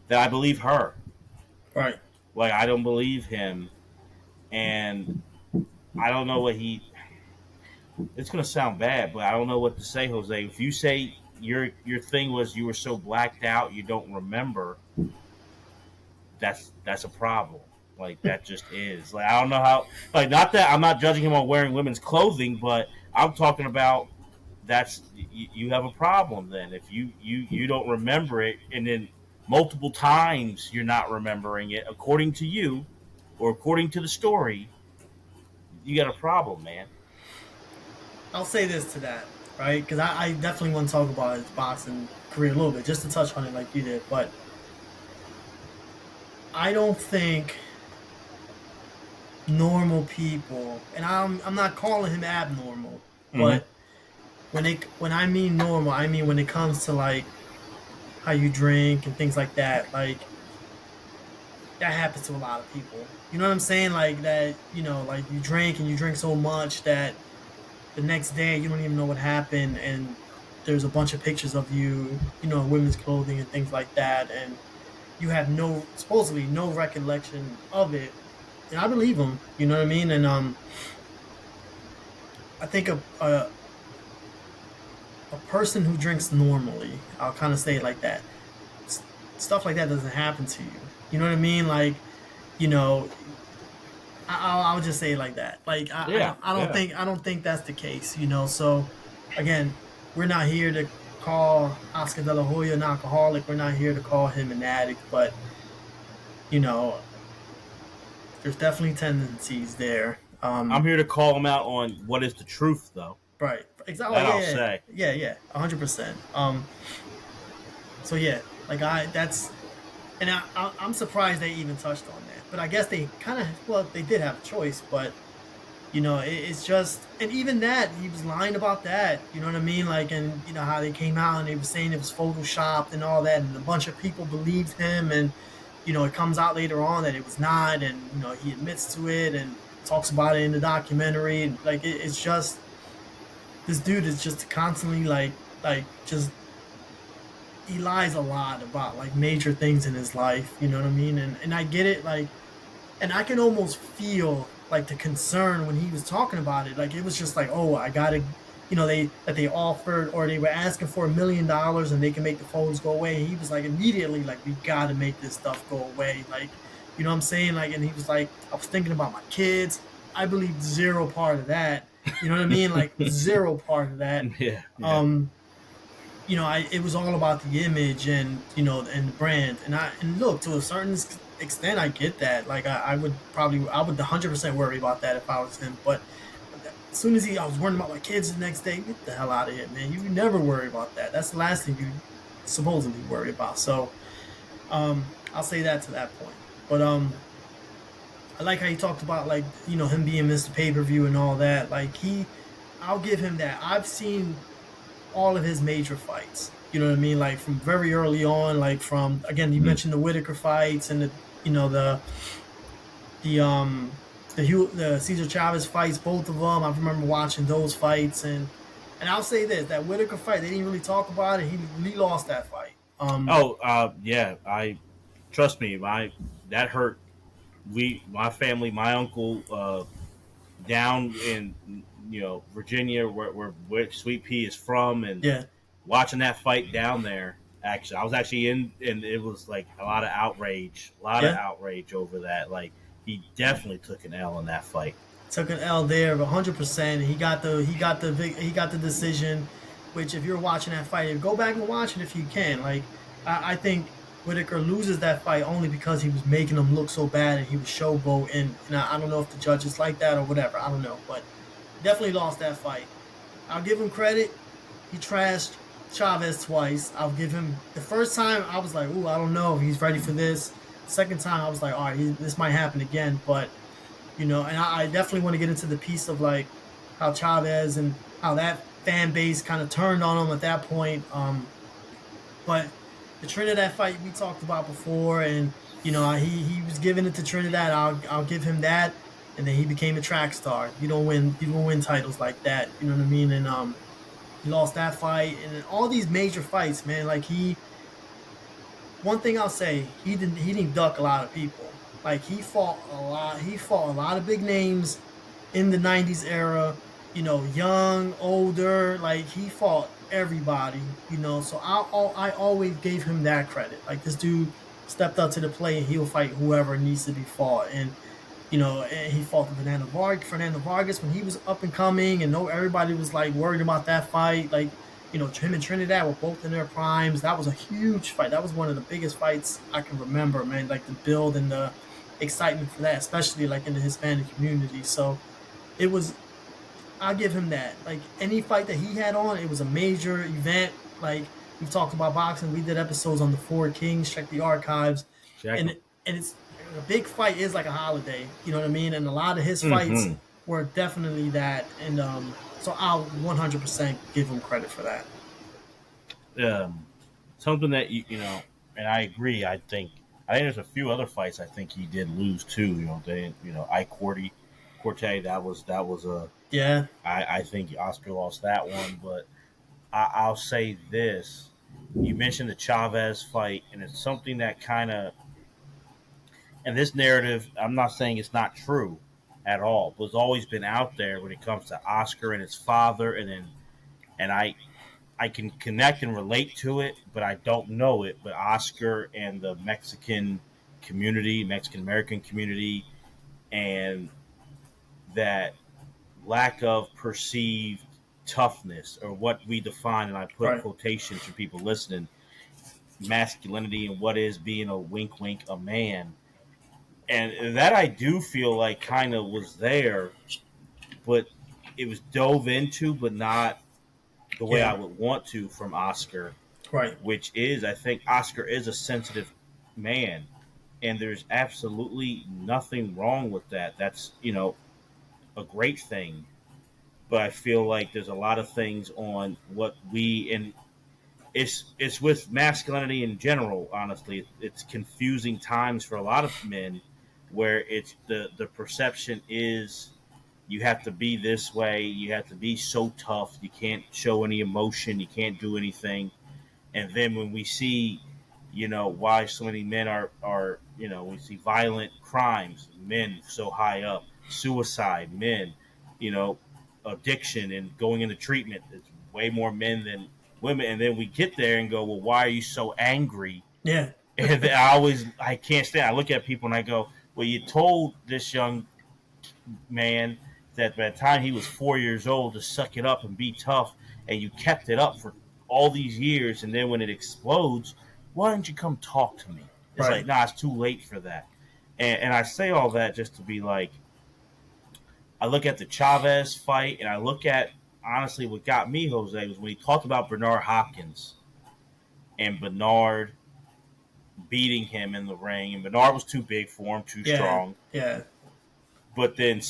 that I believe her. right. Like I don't believe him, and I don't know what he. It's gonna sound bad, but I don't know what to say, Jose. If you say your thing was you were so blacked out you don't remember, that's a problem. Like that just is. Like I don't know how. Like not that I'm not judging him on wearing women's clothing, but I'm talking about you have a problem then if you don't remember it and then multiple times you're not remembering it according to you or according to the story, you got a problem, man. I'll say this to that, right? Because I definitely want to talk about his boxing career a little bit, just to touch on it like you did. But I don't think normal people, and I'm not calling him abnormal, Mm-hmm. but when I mean normal, I mean when it comes to like how you drink and things like that, like that happens to a lot of people. You know what I'm saying? Like that, like you drink and you drink so much that the next day you don't even know what happened, and there's a bunch of pictures of you, in women's clothing and things like that, and you have no supposedly no recollection of it. And I believe him, you know what I mean? And I think a person who drinks normally, I'll kind of say it like that, stuff like that doesn't happen to you. You know what I mean? Like, you know, I'll just say it like that. Like Yeah, yeah. I don't think that's the case. So again, we're not here to call Oscar De La Hoya an alcoholic. We're not here to call him an addict, but you know, there's definitely tendencies there. I'm here to call him out on what is the truth, though. Right, exactly. That I'll Yeah, say. yeah, yeah, 100%. So yeah, like that's and I'm surprised they even touched on that. But I guess they kind of well they did have a choice, but it's just and even that he was lying about that. You know what I mean? Like and you know how they came out and they were saying it was photoshopped and all that, and a bunch of people believed him, and it comes out later on that it was not, and he admits to it and talks about it in the documentary. And, like it's just this dude is just constantly like just he lies a lot about like major things in his life. You know what I mean? And I get it. Like and I can almost feel like the concern when he was talking about it. Like it was just like, oh, I gotta, they offered or they were asking for $1 million and they can make the photos go away. And he was like immediately like, we gotta make this stuff go away. Like, you know what I'm saying? Like, and he was like, I was thinking about my kids. I believe zero part of that. You know what I mean? Like zero part of that. Yeah, yeah. Um, it was all about the image and and the brand. And look, to a certain extent, I get that. Like I would 100% worry about that if I was him. But as soon as I was worrying about my kids the next day. Get the hell out of here, man! You never worry about that. That's the last thing you supposedly worry about. So, I'll say that to that point. But I like how he talked about like him being Mr. Pay Per View and all that. Like I'll give him that. I've seen all of his major fights. You know what I mean? Like from very early on, like from again, you Mm. mentioned the Whitaker fights and the the the Cesar Chavez fights, both of them. I remember watching those fights, and I'll say this: that Whitaker fight, they didn't really talk about it. He lost that fight. Oh, yeah. I trust me. My that hurt. My family, my uncle, down in Virginia, where Sweet Pea is from, and Yeah, watching that fight down there. Actually, I was actually in, and it was like a lot of yeah. outrage over that. Like he definitely took an L in that fight. Took an L there, 100%. He got the decision. Which, if you're watching that fight, go back and watch it if you can. Like, I think Whitaker loses that fight only because he was making him look so bad and he was showboat. And I don't know if the judges like that or whatever. I don't know, but definitely lost that fight. I'll give him credit. He trashed Chavez twice. I'll give him the first time. I was like, "Ooh, I don't know if he's ready for this." Second time, I was like, "All right, this might happen again." But and I definitely want to get into the piece of like how Chavez and how that fan base kind of turned on him at that point. But the Trinidad fight we talked about before, and he was giving it to Trinidad. I'll give him that, and then he became a track star. You don't win titles like that. You know what I mean? And he lost that fight, and all these major fights, man. Like one thing I'll say, he didn't duck a lot of people. Like he fought a lot. He fought a lot of big names in the '90s era. Young, older. Like he fought everybody. So I always gave him that credit. Like this dude stepped up to the plate and he'll fight whoever needs to be fought. And he fought Fernando Vargas when he was up and coming, and no, everybody was like worried about that fight. Like, him and Trinidad were both in their primes. That was a huge fight. That was one of the biggest fights I can remember, man. Like the build and the excitement for that, especially like in the Hispanic community. So it was. I'll give him that. Like any fight that he had on, it was a major event. Like we've talked about boxing, we did episodes on the Four Kings. Check the archives, Check and him. and it's a big fight is like a holiday. You know what I mean? And a lot of his fights Hmm. were definitely that. And so I'll 100% give him credit for that. Something that and I agree. I think there's a few other fights I think he did lose too. I Corte, that was a Yeah, I think Oscar lost that one, but I'll say this. You mentioned the Chavez fight, and it's something that kind of, and this narrative, I'm not saying it's not true at all, but it's always been out there when it comes to Oscar and his father, and I can connect and relate to it, but I don't know it. But Oscar and the Mexican American community, and that lack of perceived toughness, or what we define, and I put right. quotations for people listening, masculinity, and what is being a wink wink a man. And that I do feel like kind of was there, but it was dove into, but not. the way I Yeah. would want to from Oscar, Right. which is I think Oscar is a sensitive man, and there's absolutely nothing wrong with that. That's a great thing. But I feel like there's a lot of things on what we and it's with masculinity in general. Honestly, it's confusing times for a lot of men, where it's the perception is you have to be this way, you have to be so tough, you can't show any emotion, you can't do anything. And then when we see, why so many men are we see violent crimes, men so high up, suicide, men, you know, addiction and going into treatment. It's way more men than women. And then we get there and go, well, why are you so angry? Yeah. And I can't stand. I look at people and I go, well, you told this young man that by the time he was 4 years old to suck it up and be tough, and you kept it up for all these years, and then when it explodes, why don't you come talk to me? It's like, Right. nah, it's too late for that. And I say all that just to be like, I look at the Chavez fight, and I look at honestly what got me, Jose, was when he talked about Bernard Hopkins and Bernard beating him in the ring, and Bernard was too big for him, too Yeah. strong. Yeah. But then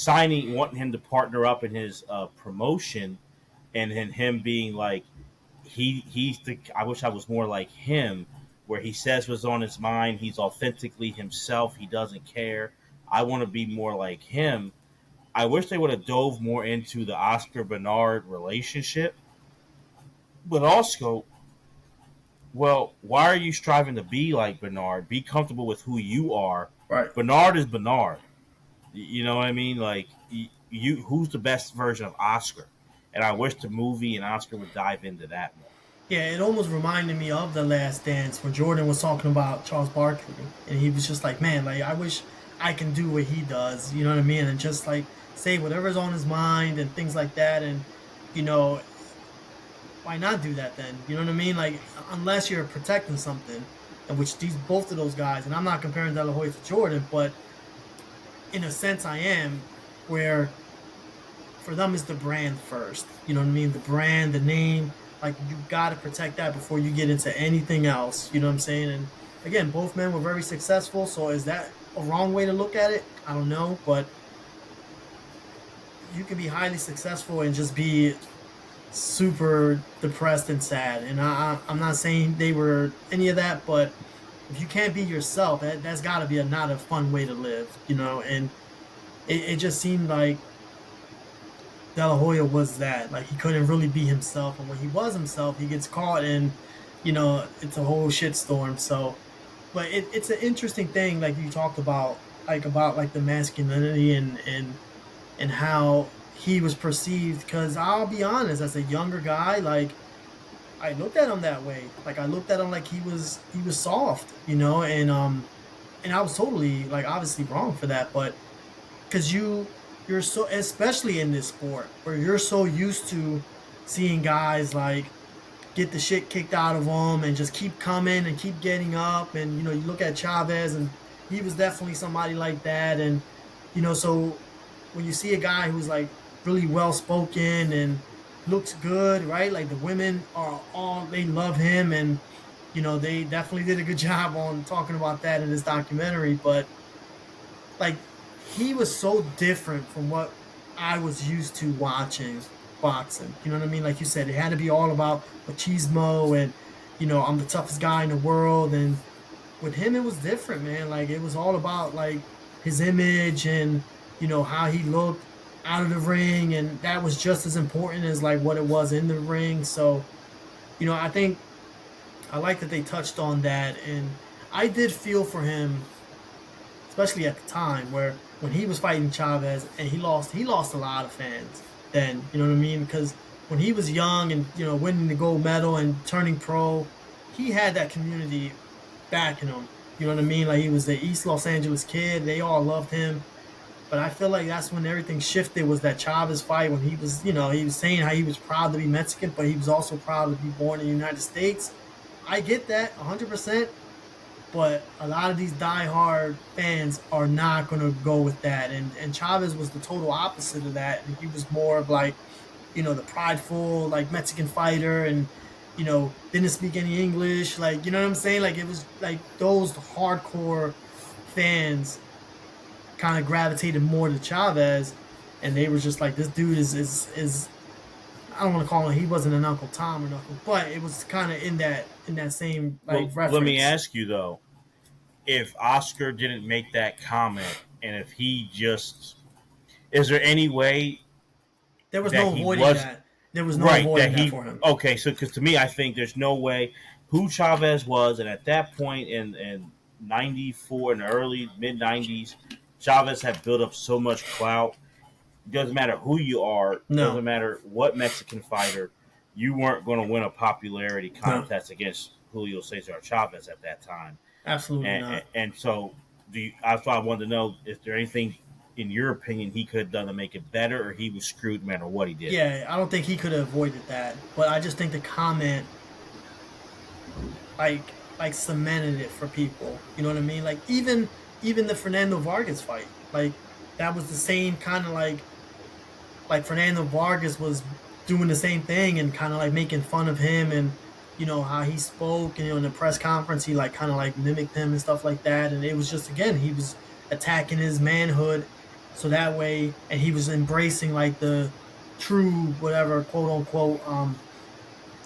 wanting him to partner up in his promotion, and then him being like, I wish I was more like him, where he says what's on his mind. He's authentically himself. He doesn't care. I want to be more like him. I wish they would have dove more into the Oscar Bernard relationship, but also, well, why are you striving to be like Bernard? Be comfortable with who you are. Right. Bernard is Bernard. You know what I mean? Like, who's the best version of Oscar? And I wish the movie and Oscar would dive into that more. Yeah, it almost reminded me of The Last Dance when Jordan was talking about Charles Barkley, and he was just like, "Man, like I wish I can do what he does." You know what I mean? And just like say whatever's on his mind and things like that. And you know, why not do that then? You know what I mean? Like unless you're protecting something, and which these both of those guys, and I'm not comparing De La Hoya to Jordan, but in a sense I am, where for them is the brand first. You know what I mean? The brand, the name. Like you got to protect that before you get into anything else. You know what I'm saying? And again, both men were very successful. So is that a wrong way to look at it? I don't know, but you can be highly successful and just be super depressed and sad. And I'm not saying they were any of that, but if you can't be yourself, that's got to be not a fun way to live. You know, and it just seemed like De La Hoya was that. Like he couldn't really be himself, and when he was himself, he gets caught in, it's a whole shitstorm. So, but it's an interesting thing, like you talked about like the masculinity and how he was perceived. Because I'll be honest, as a younger guy, like I looked at him that way. Like I looked at him like he was soft, and I was totally like obviously wrong for that, but because you're so, especially in this sport where you're so used to seeing guys like get the shit kicked out of them and just keep coming and keep getting up. And you look at Chavez, and he was definitely somebody like that. And so when you see a guy who's like really well spoken and looks good, right? Like the women are all, they love him. And they definitely did a good job on talking about that in this documentary. But like he was so different from what I was used to watching boxing. You know what I mean? Like you said, it had to be all about machismo and I'm the toughest guy in the world. And with him, it was different, man. Like it was all about like his image and how he looked out of the ring, and that was just as important as like what it was in the ring. So I think I like that they touched on that, and I did feel for him, especially at the time where when he was fighting Chavez and he lost a lot of fans then, you know what I mean? Because when he was young and, winning the gold medal and turning pro, he had that community backing him. You know what I mean? Like he was the East Los Angeles kid. They all loved him. But I feel like that's when everything shifted, was that Chavez fight when he was, he was saying how he was proud to be Mexican, but he was also proud to be born in the United States. I get that 100%. But a lot of these diehard fans are not going to go with that. And Chavez was the total opposite of that. And he was more of like, the prideful like Mexican fighter, and didn't speak any English. Like, you know what I'm saying? Like, it was like those hardcore fans kind of gravitated more to Chavez, and they were just like, this dude is I don't want to call him. He wasn't an Uncle Tom or nothing, but it was kind of in that same Well, like let me reference. ask you though, if Oscar didn't make that comment, and if he just, is there any way There was that no he avoiding was that. There was no right? That avoiding that he for him. okay? So because to me, I think there's no way who Chavez was, and at that point in '94 in the early mid '90s, Chavez had built up so much clout. Doesn't matter who you are, No, doesn't matter what Mexican fighter, you weren't going to win a popularity no, contest against Julio Cesar Chavez at that time. absolutely And, not. and so, that's why I wanted to know if there anything, in your opinion, he could have done to make it better, or he was screwed no matter what he did. Yeah, I don't think he could have avoided that, but I just think the comment like cemented it for people. You know what I mean? Like, even the Fernando Vargas fight, like that was the same kind of like Fernando Vargas was doing the same thing and kind of like making fun of him, and how he spoke, and in the press conference he like kind of like mimicked him and stuff like that, and it was just, again, he was attacking his manhood, so that way, and he was embracing like the true whatever quote unquote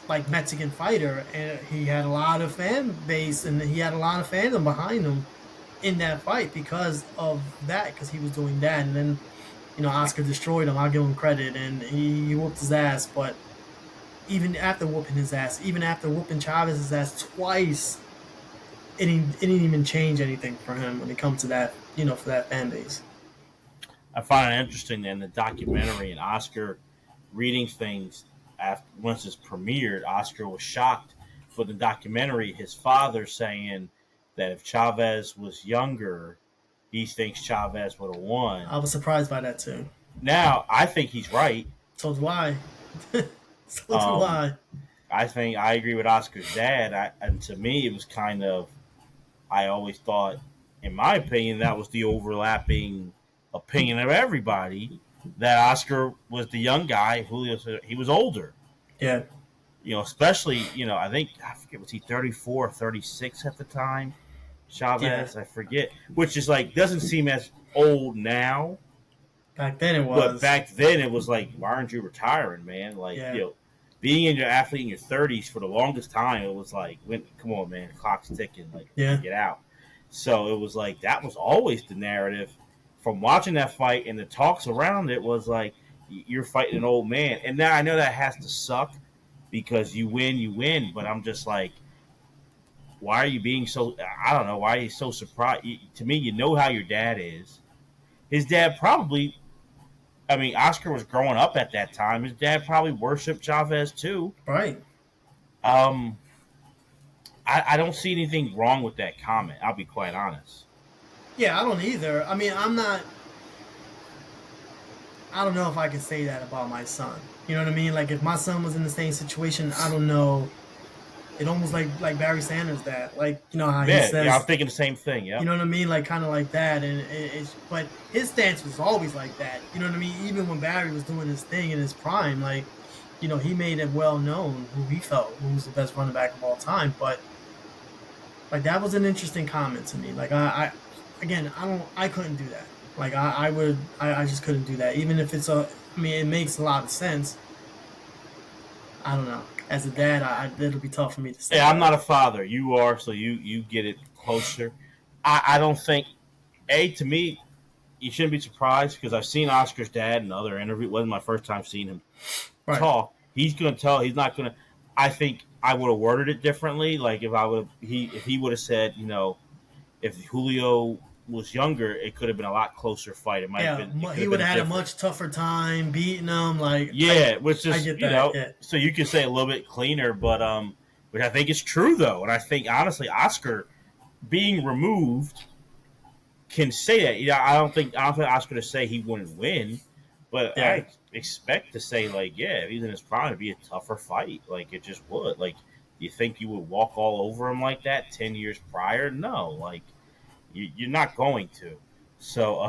like Mexican fighter, and he had a lot of fan base and he had a lot of fandom behind him in that fight because of that, because he was doing that. And then Oscar destroyed him. I'll give him credit, and he whooped his ass. But even after whooping his ass, even after whooping Chavez's ass twice, it didn't even change anything for him when it comes to that, for that fan base. I find it interesting that in the documentary and Oscar reading things after once it's premiered, Oscar was shocked. But in the documentary, his father saying that if Chavez was younger, he thinks Chavez would have won. I was surprised by that too. Now, I think he's right. So do I. So do Um, I. I think I agree with Oscar's dad. And to me, it was kind of, I always thought, in my opinion, that was the overlapping opinion of everybody, that Oscar was the young guy. Julio, he was older. Yeah. Especially, I think, I forget, was he 34 or 36 at the time? Yeah. Chavez, I forget, which is like, doesn't seem as old now, Back then it but was. back then it was like, why aren't you retiring, man? Like, Yeah. being in your athlete in your 30s for the longest time, it was like, come on, man, the clock's ticking, like, Yeah. get out. So it was like, that was always the narrative from watching that fight, and the talks around it was like, you're fighting an old man. And now I know that has to suck because you win, but I'm just like, why are you being so, I don't know, why are you so surprised? To me, you know how your dad is. His dad probably, I mean, Oscar was growing up at that time. His dad probably worshipped Chavez too. Right. Um, I don't see anything wrong with that comment. I'll be quite honest. Yeah, I don't either. I mean, I'm not. I don't know if I could say that about my son. You know what I mean? Like, if my son was in the same situation, I don't know. It almost like Barry Sanders, that, like, how he Yeah, yeah, I'm says, thinking the same thing. you Yep. know what I mean, like, kind of like that, and but his stance was always like that. You know what I mean? Even when Barry was doing his thing in his prime, like, he made it well known who he felt who was the best running back of all time. But like, that was an interesting comment to me. Like, I again, I couldn't do that. Like, I just couldn't do that. Even if it's I mean, it makes a lot of sense. I don't know. As a dad, it'll be tough for me to say Yeah, I'm that. not a father. You are, so you get it closer. I don't think, to me, you shouldn't be surprised because I've seen Oscar's dad in other interviews. It wasn't my first time seeing him Right. talk. He's going to tell. He's not going to. I think I would have worded it differently. Like if he would have said, if Julio was younger, it could have been a lot closer fight. It might have Yeah, been. It could he have would been have had a different. much tougher time beating him. Like, Yeah, which I is, get that. Yeah. so you can say a little bit cleaner, but which I think is true though, and I think honestly, Oscar being removed can say that. I don't think Oscar to say he wouldn't win, but Yeah. I expect to say, like, yeah, if he's in his prime, it'd be a tougher fight. Like, it just would. Like, you think you would walk all over him like that 10 years prior? No, like, you're not going to. So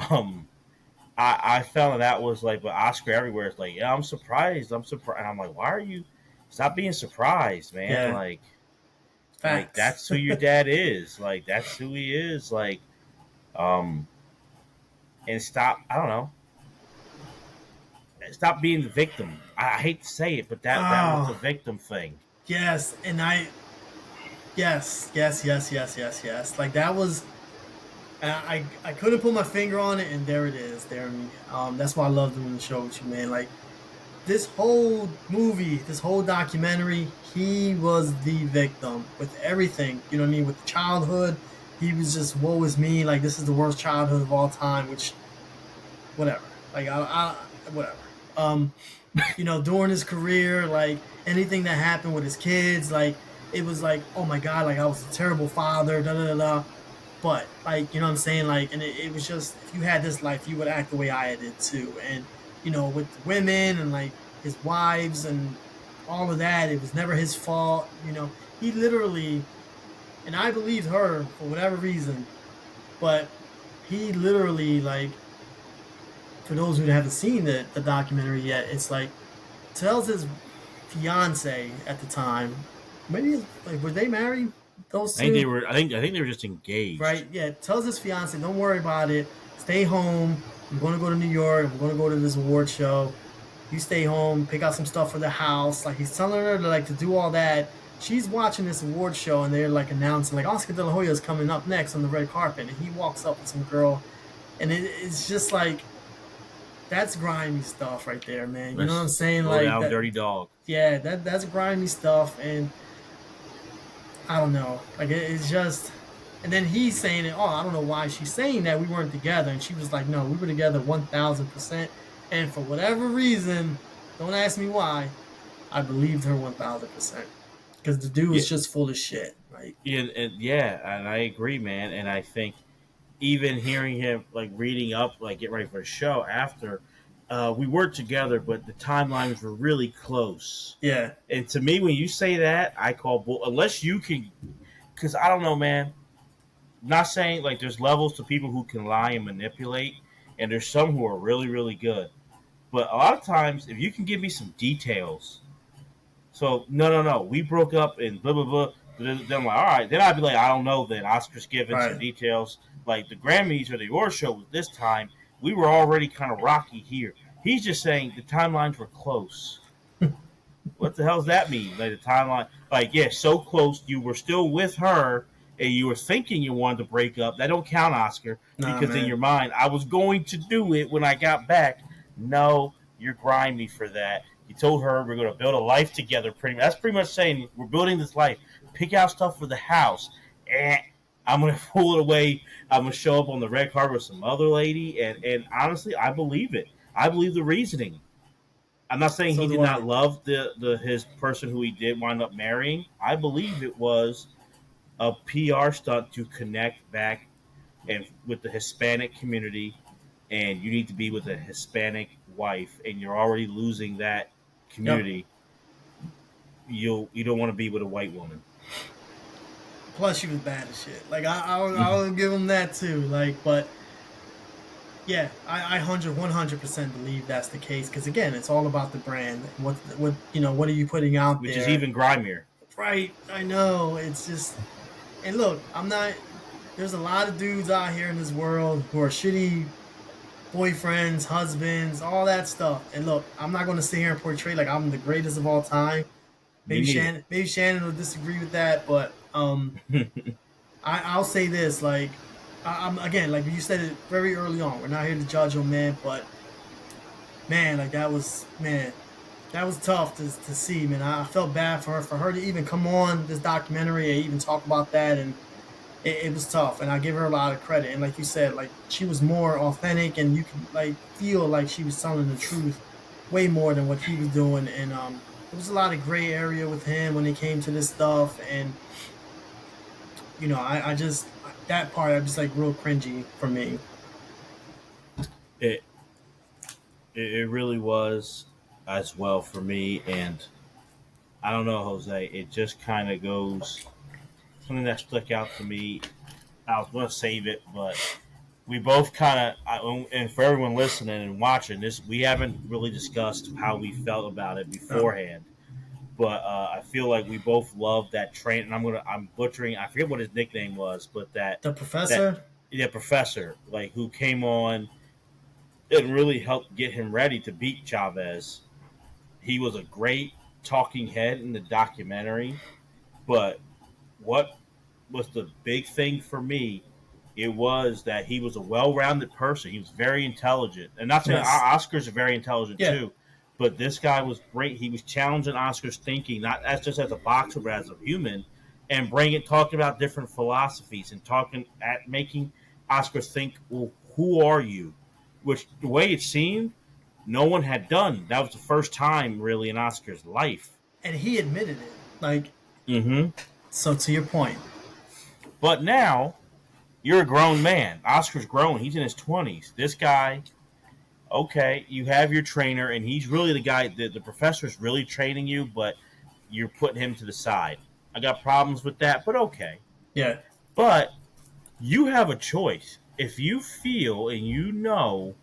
I felt that was like, but Oscar everywhere is like, yeah, I'm surprised. I'm surprised. And I'm like, why are you? Stop being surprised, man. Yeah, Like facts. that's who your dad is. Like that's who he is. Um, and stop. I don't know. Stop being the victim. I hate to say it, but that was the Oh, victim thing. yes, and yes. Like that was, I couldn't put my finger on it, and there it is, Deremy. That's why I love doing the show with you, man. Like this whole movie, this whole documentary, he was the victim with everything. You know what I mean? With the childhood, he was just woe is me. Like this is the worst childhood of all time. Which whatever. Like whatever. During his career, like anything that happened with his kids, like it was like, oh my god, like I was a terrible father, da da da da. But like, you know what I'm saying? Like, and it was just, if you had this life, you would act the way I did too. And with women and like his wives and all of that, it was never his fault. He literally, and I believed her for whatever reason, but he literally, like, for those who haven't seen the documentary yet, it's like tells his fiance at the time, maybe like were they married? Those I think they two, were. I think they were just engaged. right? Yeah, tells his fiance, "Don't worry about it. Stay home. I'm going to go to New York. I'm going to go to this award show. You stay home. Pick out some stuff for the house." Like he's telling her to do all that. She's watching this award show, and they're like announcing like Oscar De La Hoya is coming up next on the red carpet, and he walks up with some girl, and it's just like that's grimy stuff right there, man. You know what I'm Let's saying? low Like down, that. dirty dog. Yeah, that's grimy stuff, and I don't know. Like it's just, and then he's saying it. Oh, I don't know why she's saying that we weren't together, and she was like, "No, we were together 1,000%." And for whatever reason, don't ask me why, I believed her 1,000% because the dude Yeah, was just full of shit. Like, and I agree, man. And I think even hearing him like reading up, like get ready for the show after, we worked together, but the timelines were really close. yeah, And to me, when you say that, I call bull. Unless you can, because I don't know, man. Not saying like there's levels to people who can lie and manipulate, and there's some who are really, really good. But a lot of times, if you can give me some details, so no, we broke up and blah blah blah. Then I'm like, all right. Then I'd be like, I don't know. Then Oscar's given some right. details, like the Grammys or the award show was this time. We were already kind of rocky here. He's just saying the timelines were close. What the hell does that mean? Like the timeline, like yeah, so close. You were still with her, and you were thinking you wanted to break up. That don't count, Oscar, Nah, because in man. your mind, I was going to do it when I got back. No, you're grimy for that. You told her we're going to build a life together. That's pretty much saying we're building this life. Pick out stuff for the house. Eh, I'm going to pull it away. I'm going to show up on the red carpet with some other lady, and honestly, I believe it. I believe the reasoning. I'm not saying he So did do not I. love the his person who he did wind up marrying. I believe it was a PR stunt to connect back and with the Hispanic community, and you need to be with a Hispanic wife, and you're already losing that Yep. community. You don't want to be with a white woman. Plus, she was bad as shit. Like I'll give him that too. Like, but yeah, I 100% believe that's the case because again, it's all about the brand. What are you putting out Which is there? even grimier. Right. I know. It's just, and look, I'm not. There's a lot of dudes out here in this world who are shitty boyfriends, husbands, all that stuff. And look, I'm not going to sit here and portray like I'm the greatest of all time. Me neither. Maybe Shannon will disagree with that, but I'll say this: like, I'm again, like you said it very early on. We're not here to judge a man, but man, like that was tough to see, man. I felt bad for her to even come on this documentary and even talk about that, and it was tough. And I give her a lot of credit. And like you said, like she was more authentic, and you could like feel like she was telling the truth way more than what he was doing. And there was a lot of gray area with him when it came to this stuff, and I just that part I just like real cringy for me. it it really was as well for me, and I don't know, Jose. It just kind of goes something that stuck out to me. I was going to save it, but we both kind of, and for everyone listening and watching this, we haven't really discussed how we felt about it Oh, beforehand. But I feel like we both love that train, and I'm butchering. I forget what his nickname was, but the that professor. yeah, professor, like who came on and really helped get him ready to beat Chavez. He was a great talking head in the documentary, but what was the big thing for me? It was that he was a well-rounded person. He was very intelligent, and not saying Yes. Oscar's very intelligent Yeah. too, but this guy was great. He was challenging Oscar's thinking, not as just as a boxer, but as a human, and talking about different philosophies and talking at making Oscar think, well, who are you? Which the way it seemed, no one had done. That was the first time really in Oscar's life. And he admitted it. Like, Mm-hmm. so to your point. But now you're a grown man. Oscar's grown. He's in his 20s. This guy, okay, you have your trainer, and he's really the guy. The professor's really training you, but you're putting him to the side. I got problems with that, but okay. Yeah. But you have a choice. If you feel and you know,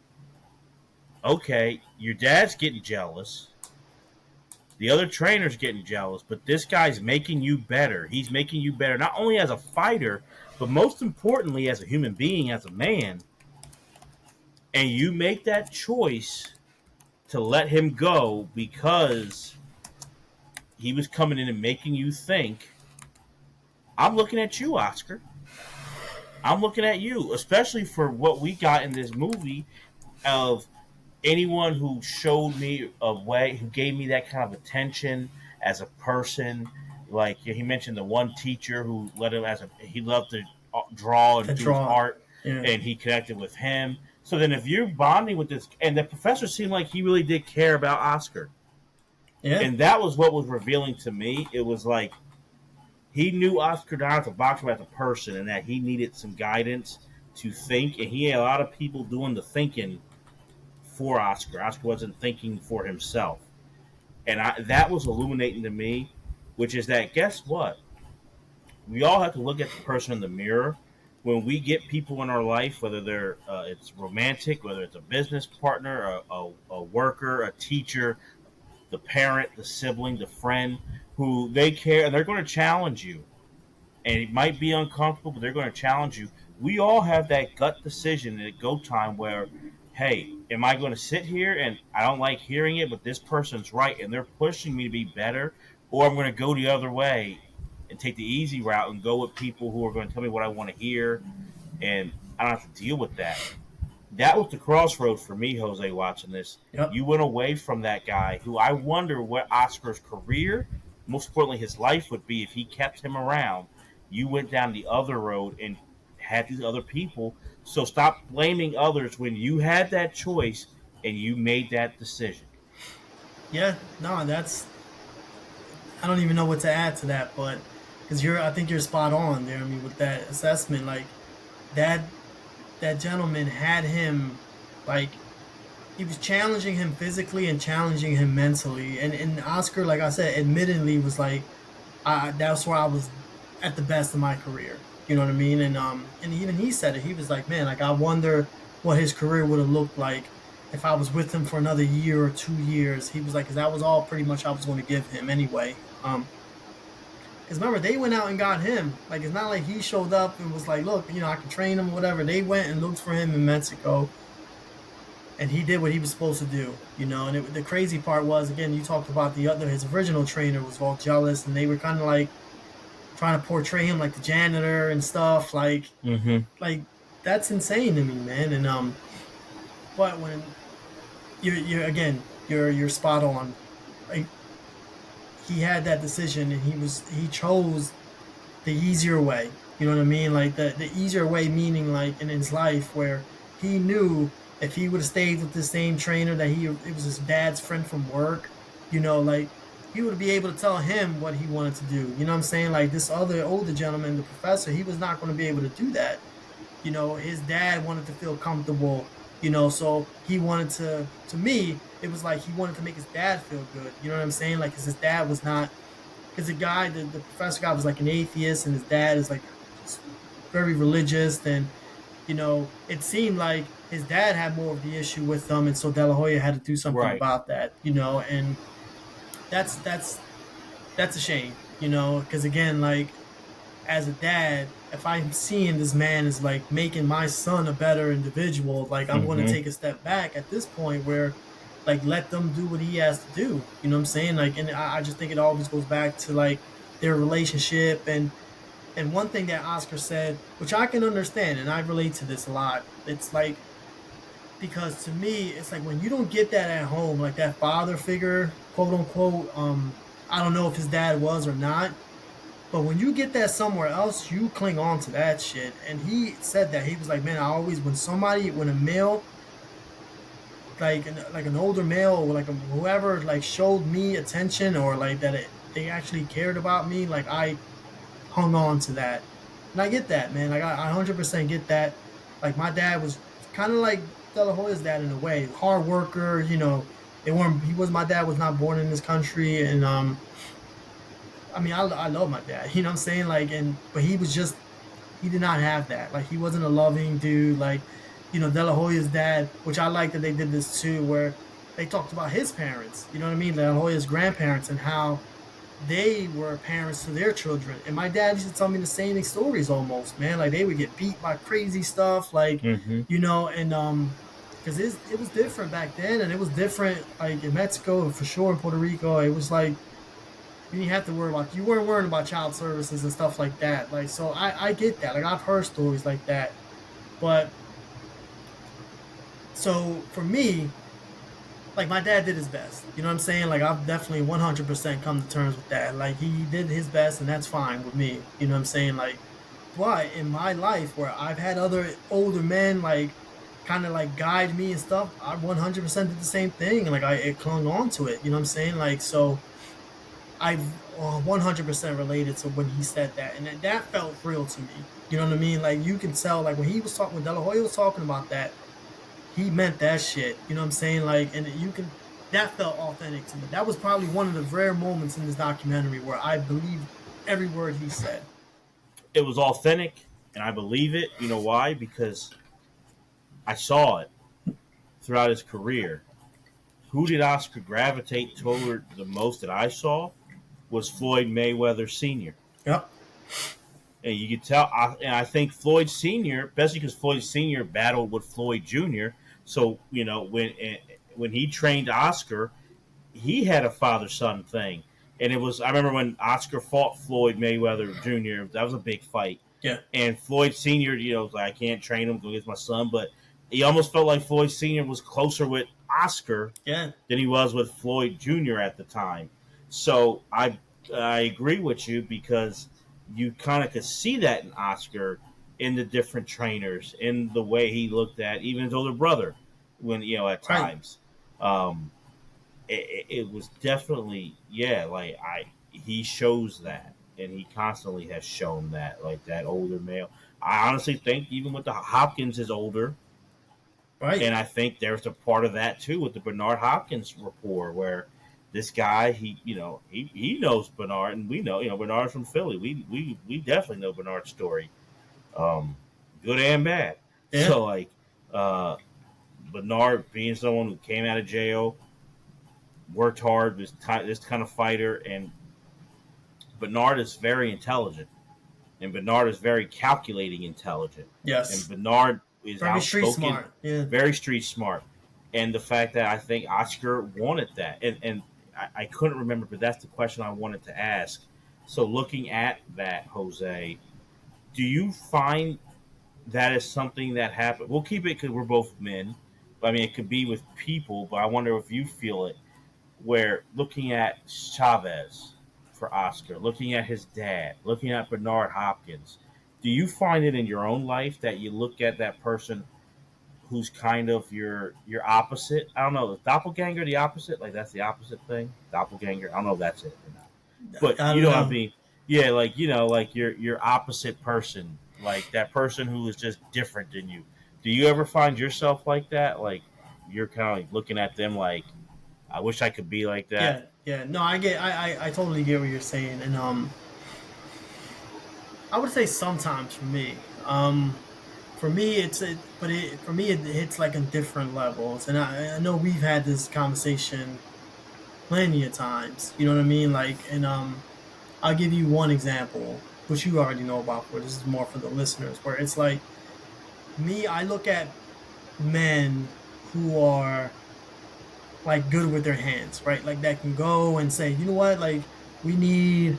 okay, your dad's getting jealous, the other trainer's getting jealous, but this guy's making you better. He's making you better, not only as a fighter, but most importantly, as a human being, as a man. And you make that choice to let him go because he was coming in and making you think. I'm looking at you, Oscar. I'm looking at you, especially for what we got in this movie of anyone who showed me a way, who gave me that kind of attention as a person. Like he mentioned, the one teacher who let him he loved to draw and To do his draw. art, Yeah. and he connected with him. So then, if you're bonding with this, and the professor seemed like he really did care about Oscar, Yeah. and that was what was revealing to me. It was like he knew Oscar not as a boxer, but as a person, and that he needed some guidance to think, and he had a lot of people doing the thinking for Oscar. Oscar wasn't thinking for himself. And that was illuminating to me, which is that guess what? We all have to look at the person in the mirror. When we get people in our life, whether they're it's romantic, whether it's a business partner, a worker, a teacher, the parent, the sibling, the friend, who they care and they're going to challenge you. And it might be uncomfortable, but they're going to challenge you. We all have that gut decision at go time where, hey, am I going to sit here and I don't like hearing it, but this person's right and they're pushing me to be better, or I'm going to go the other way and take the easy route and go with people who are going to tell me what I want to hear, and I don't have to deal with that. That was the crossroad for me, Jose, watching this. Yep. You went away from that guy who I wonder what Oscar's career, most importantly his life, would be if he kept him around. You went down the other road and had these other people. So stop blaming others when you had that choice and you made that decision. Yeah. No, that's. I don't even know what to add to that, but because I think you're spot on there. I mean, with that assessment, like that, that gentleman had him, like he was challenging him physically and challenging him mentally, and Oscar, like I said, admittedly was like, that's where I was at the best of my career. You know what I mean? And even he said it. He was like, man, like I wonder what his career would have looked like if I was with him for another year or 2 years. He was like, because that was all pretty much I was going to give him anyway. Because remember, they went out and got him. Like it's not like he showed up and was like, look, I can train him, whatever. They went and looked for him in Mexico, and he did what he was supposed to do. And the crazy part was, again, you talked about his original trainer was all jealous, and they were kind of like trying to portray him like the janitor and stuff, Mm-hmm. like that's insane to me, man. But when you're again, you're spot on. Like he had that decision, and he chose the easier way. You know what I mean? Like the easier way, meaning like in his life where he knew if he would have stayed with the same trainer that it was his dad's friend from work, like he would be able to tell him what he wanted to do. You know what I'm saying? Like this other older gentleman, the professor, he was not going to be able to do that. His dad wanted to feel comfortable. So he wanted to me, it was like he wanted to make his dad feel good. You know what I'm saying? Like, because his dad was not, because the professor guy was like an atheist, and his dad is like very religious, and it seemed like his dad had more of the issue with them, and so De La Hoya had to do something Right. about that. And that's a shame. Because again, like as a dad, if I'm seeing this man is like making my son a better individual, like I'm going to Mm-hmm. take a step back at this point where, like, let them do what he has to do. You know what I'm saying? Like, and I just think it always goes back to like their relationship. And one thing that Oscar said, which I can understand, and I relate to this a lot. It's like, because to me, it's like when you don't get that at home, like that father figure, quote unquote. I don't know if his dad was or not, but when you get that somewhere else, you cling on to that shit. And he said that he was like, man, I always when a male, like an older male or like whoever like showed me attention, or like that they actually cared about me, like I hung on to that. And I get that, man. Like I 100% get that. Like my dad was kind of like De La Hoya's dad in a way, hard worker. They weren't. He was My dad was not born in this country, and I mean, I love my dad. You know what I'm saying? Like, but he did not have that. Like, he wasn't a loving dude. Like, De La Hoya's dad, which I like that they did this too, where they talked about his parents. You know what I mean? De La Hoya's grandparents, and how they were parents to their children. And my dad used to tell me the same stories almost, man. Like they would get beat by crazy stuff, like, Mm-hmm. and because it was different back then, and it was different like in Mexico for sure, in Puerto Rico. It was like you didn't have to worry about you weren't worrying about child services and stuff like that. Like, so I get that. Like I've heard stories like that, but so for me, like my dad did his best. You know what I'm saying? Like I've definitely 100% come to terms with that. Like he did his best, and that's fine with me. You know what I'm saying? Like, but in my life where I've had other older men like kind of like guide me and stuff, I 100% did the same thing. And like it clung on to it. You know what I'm saying? Like, so I've 100% related to when he said that, and that felt real to me. You know what I mean? Like you can tell, like when De La Hoya was talking about that, he meant that shit. You know what I'm saying? Like, and that felt authentic to me. That was probably one of the rare moments in this documentary where I believed every word he said. It was authentic, and I believe it. You know why? Because I saw it throughout his career. Who did Oscar gravitate toward the most that I saw was Floyd Mayweather Sr. Yep. And you could tell, and I think Floyd Sr., especially because Floyd Sr. battled with Floyd Jr. So when he trained Oscar, he had a father son thing, and it was. I remember when Oscar fought Floyd Mayweather Jr. That was a big fight, Yeah. and Floyd Sr. Was like, I can't train him, go against my son, but he almost felt like Floyd Sr. was closer with Oscar Yeah. than he was with Floyd Jr. at the time. So I agree with you because you kind of could see that in Oscar in the different trainers, in the way he looked at even his older brother when at Right. times. Um, it was definitely like he shows that, and he constantly has shown that, like that older male. I honestly think even with the Hopkins is older, and Right. I think there's a part of that too with the Bernard Hopkins rapport where this guy he knows Bernard, and we know Bernard's from Philly. We definitely know Bernard's story, um, good and bad. Yeah. So like uh, Bernard being someone who came out of jail, worked hard, was this kind of fighter, and Bernard is very intelligent, and Bernard is very calculating intelligent, and Yes. Bernard is Very street outspoken, smart. Yeah. very street smart, and the fact that I think Oscar wanted that, and I couldn't remember, but that's the question I wanted to ask. So looking at that, Jose, do you find that is something that happened? We'll keep it because we're both men. I mean, it could be with people, but I wonder if you feel it where looking at Chavez for Oscar, looking at his dad, looking at Bernard Hopkins, do you find it in your own life that you look at that person who's kind of your opposite? I don't know, is doppelganger the opposite? Like that's the opposite thing? Doppelganger? I don't know if that's it or not. But I you don't know what I know. mean? Yeah, like like your opposite person, like that person who is just different than you. Do you ever find yourself like that? Like you're kind of like looking at them like I wish I could be like that. Yeah. Yeah. No, I totally get what you're saying, and I would say sometimes for me. for me, for me, it hits like on different levels, and I know we've had this conversation plenty of times. You know what I mean? Like, and I'll give you one example, which you already know about. Where this is more for the listeners, where it's like me, I look at men who are like good with their hands, right? Like that can go and say, you know what, like we need,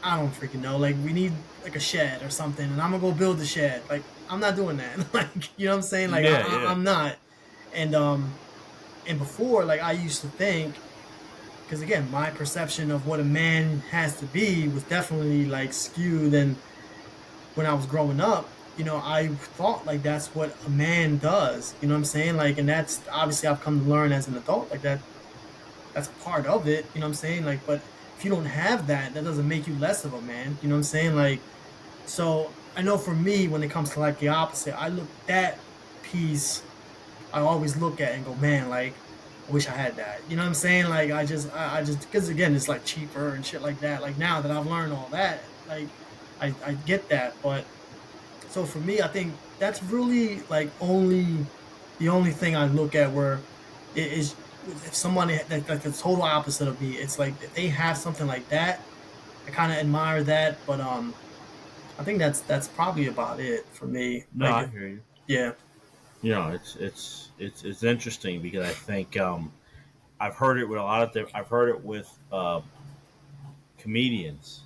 I don't freaking know, like we need like a shed or something, and I'm gonna go build the shed. Like I'm not doing that. Like you know what I'm saying? Like Yeah, yeah. I'm not. And and before, like I used to think, because again, my perception of what a man has to be was definitely like skewed. And when I was growing up, I thought like that's what a man does. You know what I'm saying? Like, and that's obviously I've come to learn as an adult, like that's a part of it. You know what I'm saying? Like, but if you don't have that, that doesn't make you less of a man. You know what I'm saying? Like, so I know for me, when it comes to like the opposite, I look that piece. I always look at and go, man, like I wish I had that. You know what I'm saying? Like I just because again, it's like cheaper and shit like that. Like now that I've learned all that, like I get that, but so for me, I think that's really like only the only thing I look at where it is if someone like the total opposite of me. It's like if they have something like that, I kind of admire that. But I think that's probably about it for me. No, Like I hear you. yeah, You know, it's interesting because I think I've heard it with a lot of I've heard it with comedians,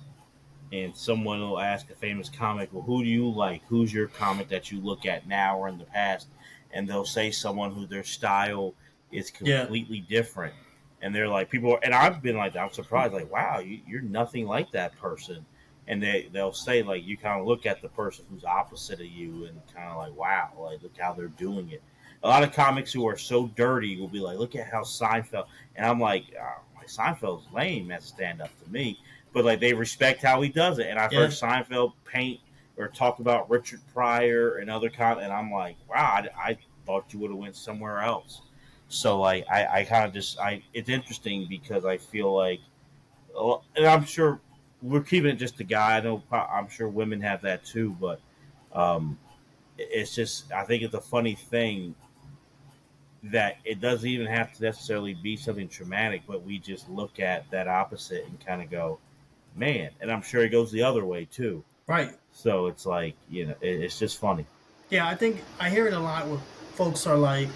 and someone will ask a famous comic, "Well, who do you like? Who's your comic that you look at now or in the past?" And they'll say someone who their style is yeah, completely different, and they're like people. And I've been like, I'm surprised, like, wow, you're nothing like that person. And they'll say like you kind of look at the person who's opposite of you and kind of like, wow, like look how they're doing it. A lot of comics who are so dirty will be like, look at how Seinfeld, and I'm like, like Seinfeld's lame as stand up to me, but like they respect how he does it. And I've heard yeah. Seinfeld paint or talk about Richard Pryor and other and I'm like, wow, I thought you would have went somewhere else. So like I kind of just it's interesting because I feel like, and I'm sure we're keeping it just a guy. I know I'm sure women have that too, but um, it's just I think it's a funny thing that it doesn't even have to necessarily be something traumatic, but we just look at that opposite and kind of go, man. And I'm sure it goes the other way too. Right. So it's like it's just funny. Yeah, I think I hear it a lot where folks are like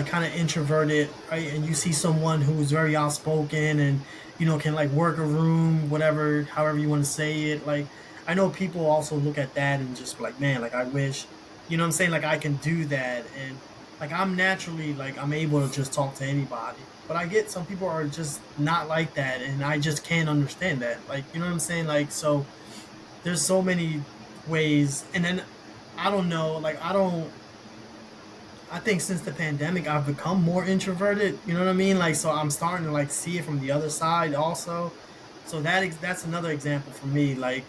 kind of introverted, right? And you see someone who's very outspoken and can like work a room, whatever, however you want to say it. Like I know people also look at that and just like, man, like I wish, what I'm saying, like I can do that. And like I'm naturally like I'm able to just talk to anybody. But I get some people are just not like that, and I just can't understand that. Like you know what I'm saying? Like so, there's so many ways, and then I don't know, like I think since the pandemic, I've become more introverted. You know what I mean? Like, so I'm starting to like see it from the other side also. So that's another example for me, like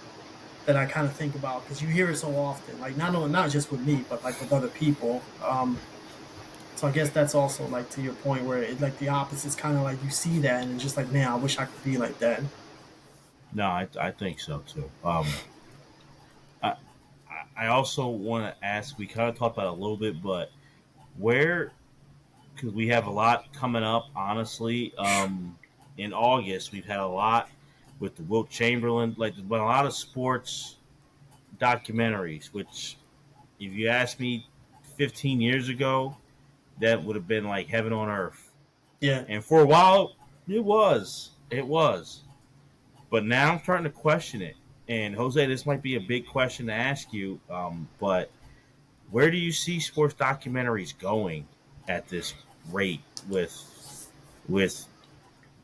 that I kind of think about because you hear it so often, like not just with me, but like with other people. So I guess that's also like to your point where it like the opposite's kind of like you see that and it's just like, man, I wish I could be like that. No, I think so too. I I also want to ask. We kind of talked about it a little bit, but where because we have a lot coming up. Honestly, in August we've had a lot with the Wilt Chamberlain. Like there's been a lot of sports documentaries. Which, if you asked me 15 years ago, that would have been like heaven on earth. Yeah, And for a while, it was. But now I'm starting to question it. And Jose, this might be a big question to ask you, but where do you see sports documentaries going at this rate with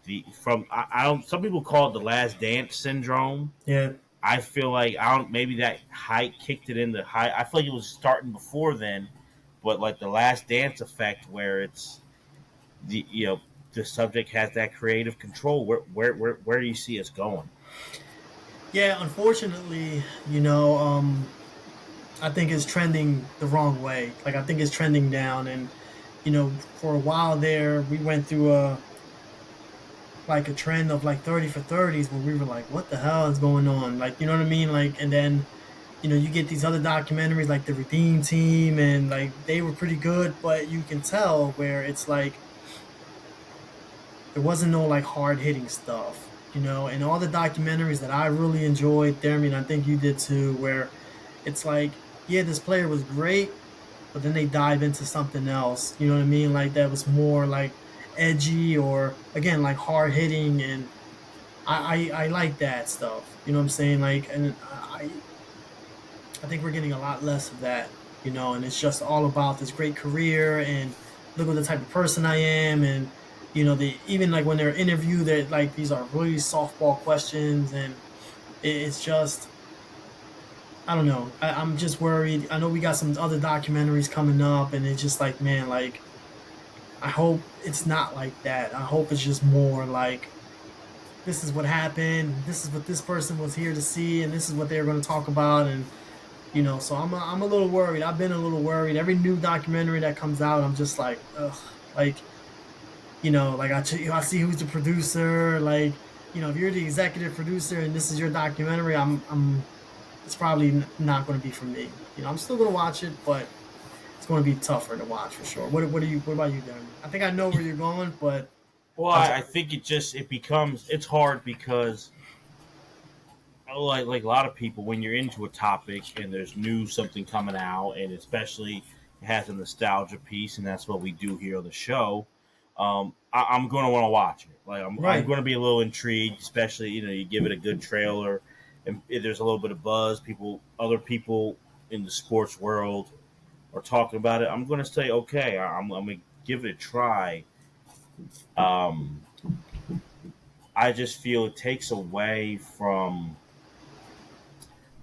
the from I don't some people call it the last dance syndrome. yeah. I feel like I don't maybe that height kicked it into high. I feel like it was starting before then, but like the last dance effect where it's the the subject has that creative control. Where do you see us going? Yeah, unfortunately, I think it's trending the wrong way. Like I think it's trending down, and for a while there, we went through a trend of like 30 for 30s where we were like, what the hell is going on? Like, you know what I mean? Like, and then you get these other documentaries like the Redeem Team, and like they were pretty good, but you can tell where it's like there wasn't no like hard hitting stuff, and all the documentaries that I really enjoyed, Deremy, and I think you did too, where it's like, yeah, this player was great, but then they dive into something else. You know what I mean? Like that was more like edgy or again like hard hitting, and I like that stuff. You know what I'm saying? Like, and I think we're getting a lot less of that. And it's just all about this great career and look at the type of person I am, and they even like when they're interviewed, they're like these are really softball questions, and it's just I don't know. I'm just worried. I know we got some other documentaries coming up, and it's just like, man, like I hope it's not like that. I hope it's just more like this is what happened. This is what this person was here to see, and this is what they were going to talk about. And so I'm a little worried. I've been a little worried. Every new documentary that comes out, I'm just like, ugh, like like I see who's the producer. Like if you're the executive producer and this is your documentary, I'm it's probably not going to be for me. I'm still going to watch it, but it's going to be tougher to watch for sure. What about you, Jeremy? I think I know where you're going, but Well, I'll I think it's hard because like a lot of people, when you're into a topic and there's new something coming out, and especially it has a nostalgia piece, and that's what we do here on the show. I'm going to want to watch it. Like I'm right. going to be a little intrigued, especially you give it a good trailer, and if there's a little bit of buzz. Other people in the sports world are talking about it. I'm going to say okay. I'm going to give it a try. Um, I just feel it takes away from.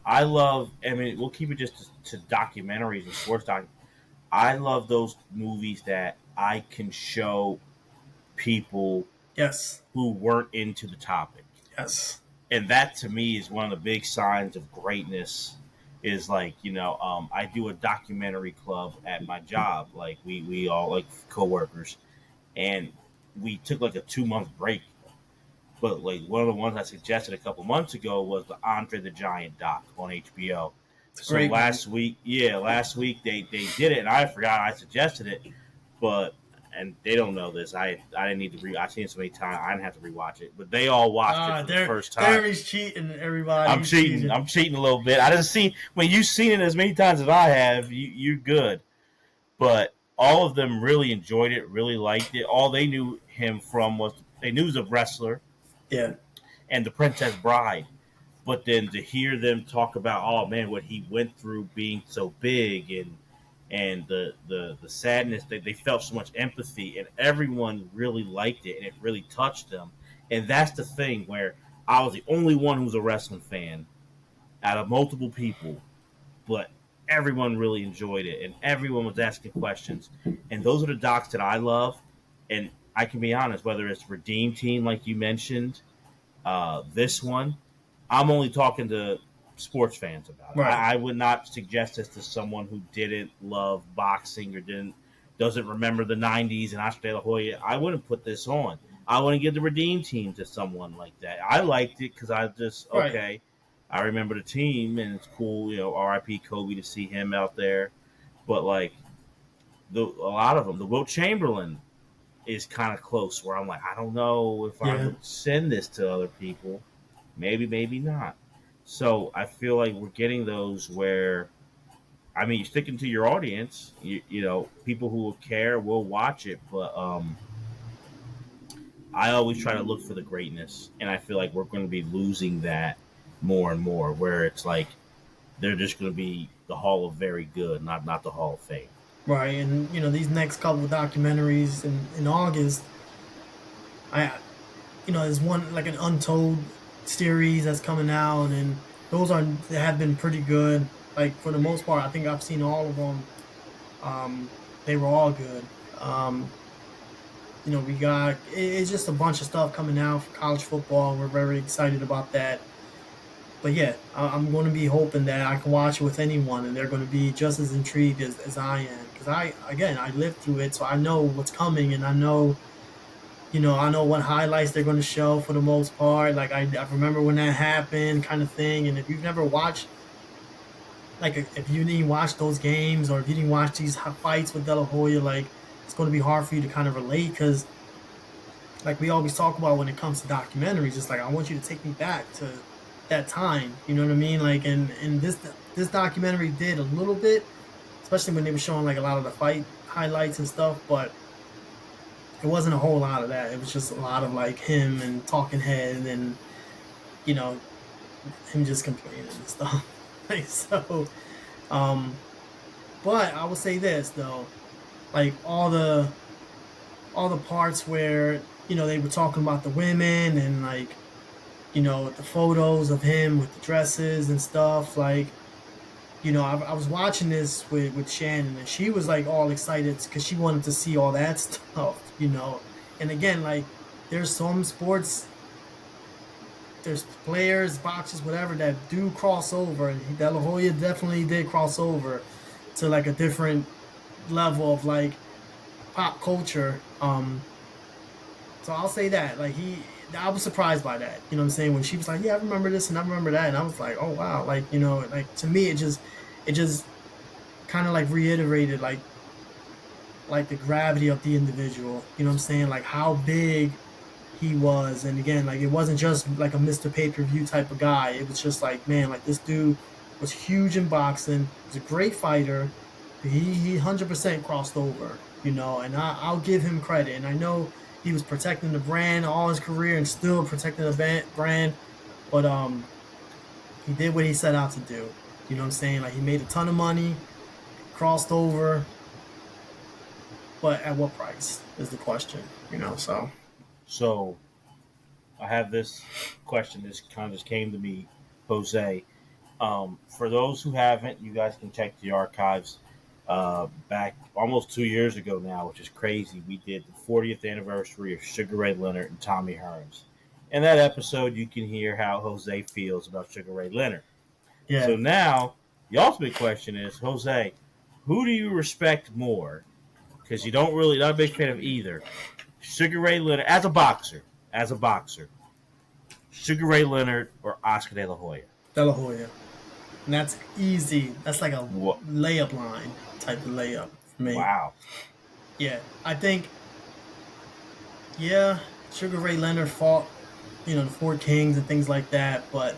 I love. I mean, we'll keep it just to documentaries and sports doc. I love those movies that I can show people Yes. who weren't into the topic, Yes. and that to me is one of the big signs of greatness. Is like I do a documentary club at my job. Like we all like coworkers, and we took like a 2 month break. But like one of the ones I suggested a couple months ago was the Andre the Giant doc on HBO. It's a So great one. last week they did it, and I forgot I suggested it, but and they don't know this. I didn't need to I've seen it so many times. I didn't have to rewatch it, but they all watched it for the first time. There he's cheating, everybody. I'm He's cheating. cheating. I'm cheating a little bit. I didn't see when you've seen it as many times as I have. You're good, but all of them really enjoyed it, really liked it. All they knew him from was they knew he was a wrestler Yeah. and the Princess Bride. But then to hear them talk about, oh man, what he went through being so big, and the sadness that they felt so much empathy, and everyone really liked it and it really touched them. And that's the thing where I was the only one who was a wrestling fan out of multiple people, but everyone really enjoyed it and everyone was asking questions. And those are the docs that I love. And I can be honest, whether it's Redeem Team like you mentioned, this one, I'm only talking to sports fans about it. Right. I would not suggest this to someone who didn't love boxing or doesn't remember the '90s and Oscar De La Hoya. I wouldn't put this on. I wouldn't give the Redeem Team to someone like that. I liked it because I just Right. okay. I remember the team and it's cool. R.I.P. Kobe to see him out there. But like a lot of them, the Wilt Chamberlain is kind of close. Where I'm like, I don't know if I Yeah. would send this to other people. Maybe, maybe not. So I feel like we're getting those where, I mean, sticking to your audience, people who will care will watch it. But I always try to look for the greatness, and I feel like we're going to be losing that more and more. Where it's like they're just going to be the Hall of Very Good, not the Hall of Fame. Right. And these next couple of documentaries in August, I there's one like an Untold series that's coming out, and they have been pretty good. Like for the most part, I think I've seen all of them. They were all good. We got it's just a bunch of stuff coming out for college football, and we're very excited about that. But yeah, I'm going to be hoping that I can watch it with anyone, and they're going to be just as intrigued as I am, because I lived through it, so I know what's coming, and I know what highlights they're going to show for the most part. Like I remember when that happened, kind of thing. And if you've never watched like if you didn't watch those games or if you didn't watch these fights with De La Hoya, like it's going to be hard for you to kind of relate because like we always talk about when it comes to documentaries, it's like I want you to take me back to that time. You know what I mean? Like and this documentary did a little bit, especially when they were showing like a lot of the fight highlights and stuff, but it wasn't a whole lot of that. It was just a lot of like him and talking head and you know him just complaining and stuff. Like, so, um, but I will say this though, like all the parts where they were talking about the women and like the photos of him with the dresses and stuff. Like I was watching this with Shannon and she was like all excited because she wanted to see all that stuff. And again, like there's some sports, there's players, boxers, whatever that do cross over, and De La Hoya definitely did cross over to like a different level of like pop culture. So I'll say that like I was surprised by that. You know what I'm saying? When she was like, "Yeah, I remember this and I remember that," and I was like, "Oh wow!" Like like to me, it just kind of like reiterated like the gravity of the individual. You know what I'm saying? Like how big he was. And again, like it wasn't just like a Mr. Pay-per-view type of guy. It was just like, man, like this dude was huge in boxing. Was a great fighter. But he 100% crossed over, and I'll give him credit. And I know he was protecting the brand all his career and still protecting the brand, but he did what he set out to do. You know what I'm saying? Like he made a ton of money, crossed over, but at what price is the question, so So I have this question. This kind of just came to me, Jose. For those who haven't, you guys can check the archives. Back almost 2 years ago now, which is crazy. We did the 40th anniversary of Sugar Ray Leonard and Tommy Hearns. In that episode, you can hear how Jose feels about Sugar Ray Leonard. So yeah. now, the ultimate question is, Jose, who do you respect more? Because you don't really, not a big fan of either. Sugar Ray Leonard as a boxer, Sugar Ray Leonard or Oscar De La Hoya. De La Hoya. And that's easy. That's like a What? layup line type of layup for me. Wow. Yeah, I think, yeah, Sugar Ray Leonard fought, the Four Kings and things like that, but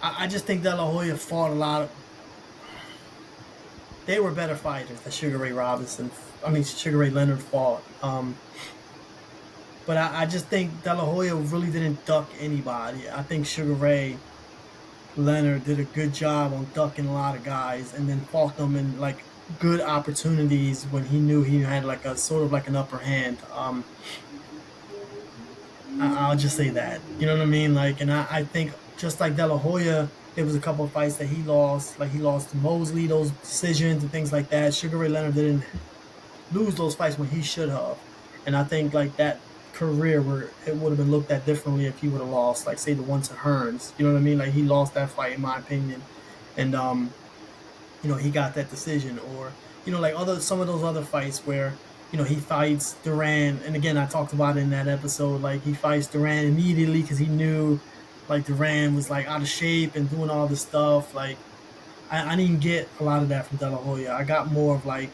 I just think De La Hoya fought a lot of. They were better fighters than Sugar Ray Robinson. I mean, Sugar Ray Leonard fought. But I just think De La Hoya really didn't duck anybody. I think Sugar Ray Leonard did a good job on ducking a lot of guys and then fought them in like good opportunities when he knew he had like a sort of like an upper hand. I'll just say that. You know what I mean? Like, and I think just like De La Hoya, there was a couple of fights that he lost. Like he lost to Mosley, those decisions and things like that. Sugar Ray Leonard didn't lose those fights when he should have. And I think like that career where it would have been looked at differently if he would have lost, like say the one to Hearns. You know what I mean? Like he lost that fight in my opinion. And he got that decision. Or, like some of those other fights where, he fights Duran. And again, I talked about it in that episode, like he fights Duran immediately because he knew like Duran was like out of shape and doing all this stuff. Like I didn't get a lot of that from De La Hoya. I got more of like,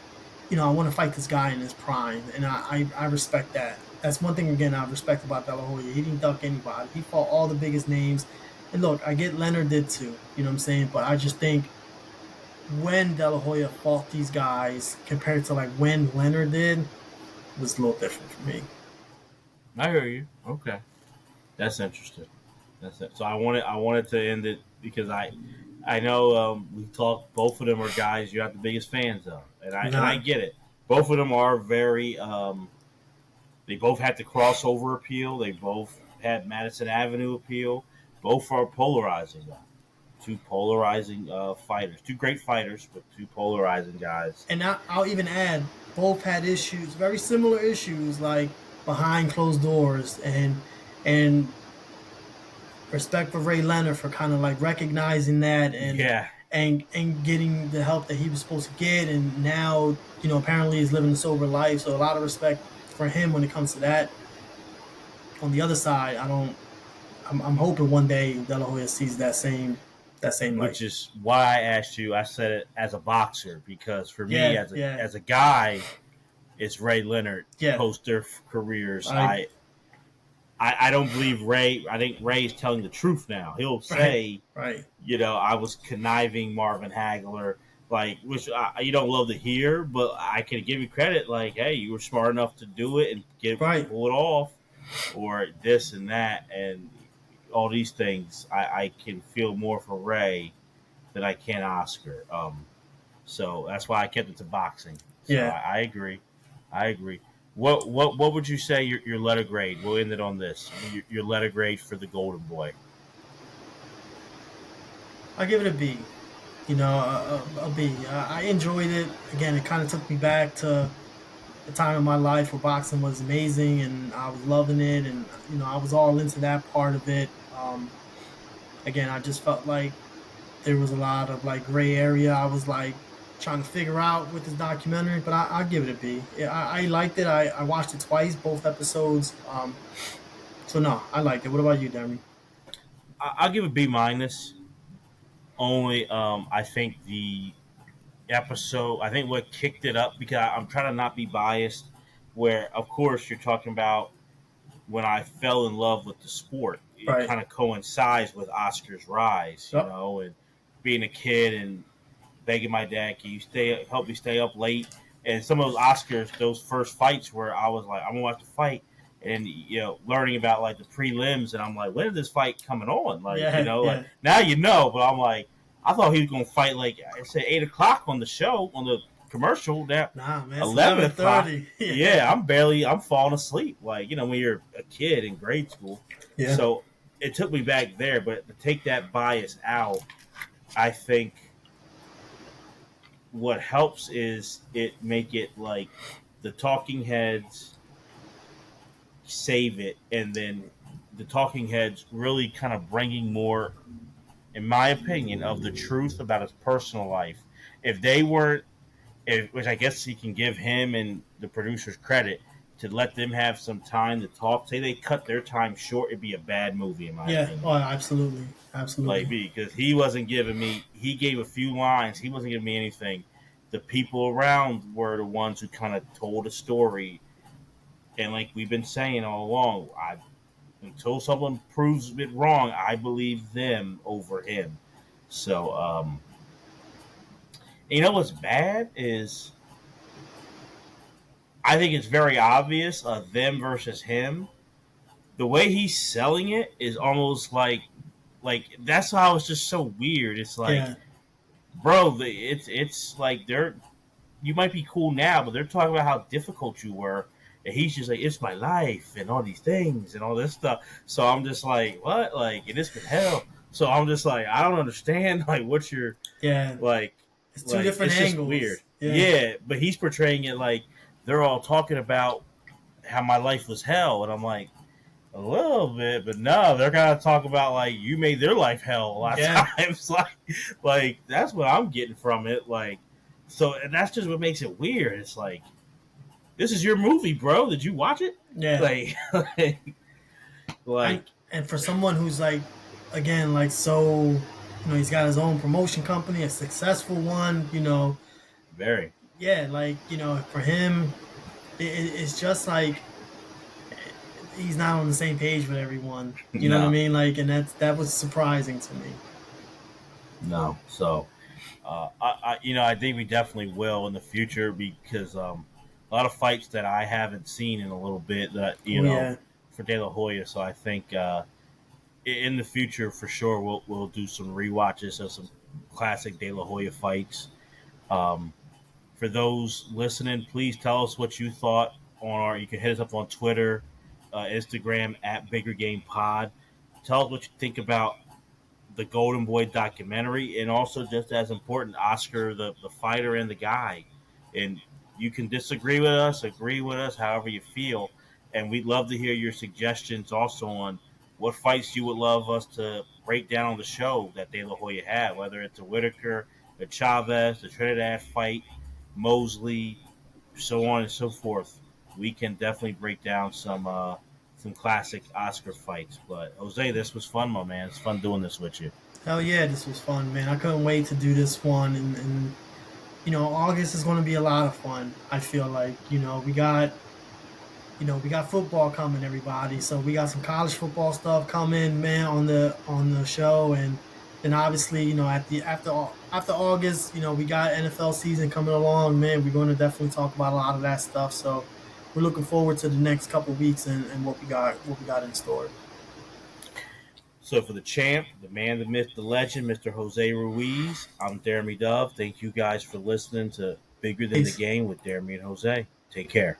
I want to fight this guy in his prime, and I respect that. That's one thing again I respect about De La Hoya. He didn't duck anybody. He fought all the biggest names. And look, I get Leonard did too. You know what I'm saying? But I just think when De La Hoya fought these guys compared to like when Leonard did, it was a little different for me. I hear you. Okay, that's interesting. That's it. So I wanted to end it because I know we talked. Both of them are guys you're not the biggest fans of, and I Nah. get it. Both of them are very. They both had the crossover appeal. They both had Madison Avenue appeal. Both are polarizing though. Two polarizing fighters. Two great fighters, but two polarizing guys. And I'll even add, both had issues, very similar issues, like behind closed doors, and respect for Ray Leonard for kind of like recognizing that Yeah, and getting the help that he was supposed to get, and now apparently he's living a sober life. So a lot of respect for him when it comes to that. On the other side, I don't. I'm hoping one day De La Hoya sees that same that same light. which is why I asked you. I said it as a boxer because for me, Yeah, as a yeah, as a guy, it's Ray Leonard yeah. post their careers. I I don't believe Ray. I think Ray is telling the truth now. He'll right, say, right, I was conniving Marvin Hagler, which you don't love to hear, but I can give you credit. Like, hey, you were smart enough to do it and right. pull it off, or this and that, and all these things. I can feel more for Ray than I can Oscar. So that's why I kept it to boxing. So Yeah, I agree. I agree. What would you say your letter grade? We'll end it on this. Your letter grade for the Golden Boy. I'll give it a B. You know, a B. I enjoyed it. Again, it kind of took me back to the time in my life where boxing was amazing and I was loving it, and I was all into that part of it. Again, I just felt like there was a lot of like gray area. I was like trying to figure out with this documentary, but I give it a B. Yeah, I liked it. I watched it twice, both episodes. So no, I liked it. What about you, Deremy? I'll give a B minus. Only I think the episode. I think what kicked it up because I'm trying to not be biased. Where of course you're talking about when I fell in love with the sport. It Right. kind of coincides with Oscar's rise, Yep. and being a kid and begging my dad, "Can you help me stay up late?" And some of those Oscars, those first fights where I was like, "I'm gonna watch the fight," and learning about like the prelims, and I'm like, "When is this fight coming on?" Like, Yeah. like Yeah. now but I'm like, I thought he was gonna fight like I said 8 o'clock on the show on the commercial. Now Nah, man. It's 11 o'clock. 11:30. Yeah, Yeah. I'm falling asleep. Like, when you're a kid in grade school. Yeah. So it took me back there, but to take that bias out, I think what helps is it make it like the talking heads save it, and then the talking heads really kind of bringing more, in my opinion, of the truth about his personal life. If they weren't, which I guess he can give him and the producers credit to let them have some time to talk. Say they cut their time short, it'd be a bad movie in my Yeah. Oh, opinion. absolutely. Like Absolutely. because he wasn't giving me, he gave a few lines. He wasn't giving me anything. The people around were the ones who kind of told a story, and like we've been saying all along, until someone proves it wrong, I believe them over him. So, what's bad is I think it's very obvious them versus him. The way he's selling it is almost like that's how it's just so weird. It's like, Yeah. bro, it's like you might be cool now, but they're talking about how difficult you were. And he's just like, it's my life and all these things and all this stuff. So I'm just like, what? Like, it is hell. So I'm just like, I don't understand. Like, what's your, Yeah. like, It's two different it's just weird. angles. Yeah. Yeah. But he's portraying it like they're all talking about how my life was hell. And I'm like, a little bit, but no, they're kind of talking about like you made their life hell a lot of Yeah. times. like that's what I'm getting from it. Like, so and that's just what makes it weird. It's like this is your movie, bro. Did you watch it? Yeah. Like, like, I like and for someone who's like, again, like so, he's got his own promotion company, a successful one. very. Yeah, like for him, it's just like he's not on the same page with everyone. You know what I No, mean? Like, and that was surprising to me. no. So, I think we definitely will in the future because a lot of fights that I haven't seen in a little bit that Oh yeah. for De La Hoya. So I think in the future for sure we'll do some rewatches of some classic De La Hoya fights. Um, for those listening, please tell us what you thought on our. You can hit us up on Twitter, Instagram at Bigger Game Pod. Tell us what you think about the Golden Boy documentary, and also just as important, Oscar the fighter and the guy. And you can disagree with us, agree with us, however you feel. And we'd love to hear your suggestions also on what fights you would love us to break down on the show that De La Hoya had, whether it's a Whitaker, a Chavez, the Trinidad fight, Mosley, so on and so forth. We can definitely break down some classic Oscar fights. But Jose, this was fun, my man. It's fun doing this with you. Hell yeah, this was fun, man. I couldn't wait to do this one, and August is going to be a lot of fun. I feel like we got football coming, everybody. So we got some college football stuff coming, man, on the show, and then obviously, at the after August, we got NFL season coming along, man. We're going to definitely talk about a lot of that stuff. So we're looking forward to the next couple of weeks and what we got in store. So for the champ, the man, the myth, the legend, Mr. Jose Ruiz, I'm Deremy Dove. Thank you guys for listening to Bigger Than the Peace. Game with Deremy and Jose. Take care.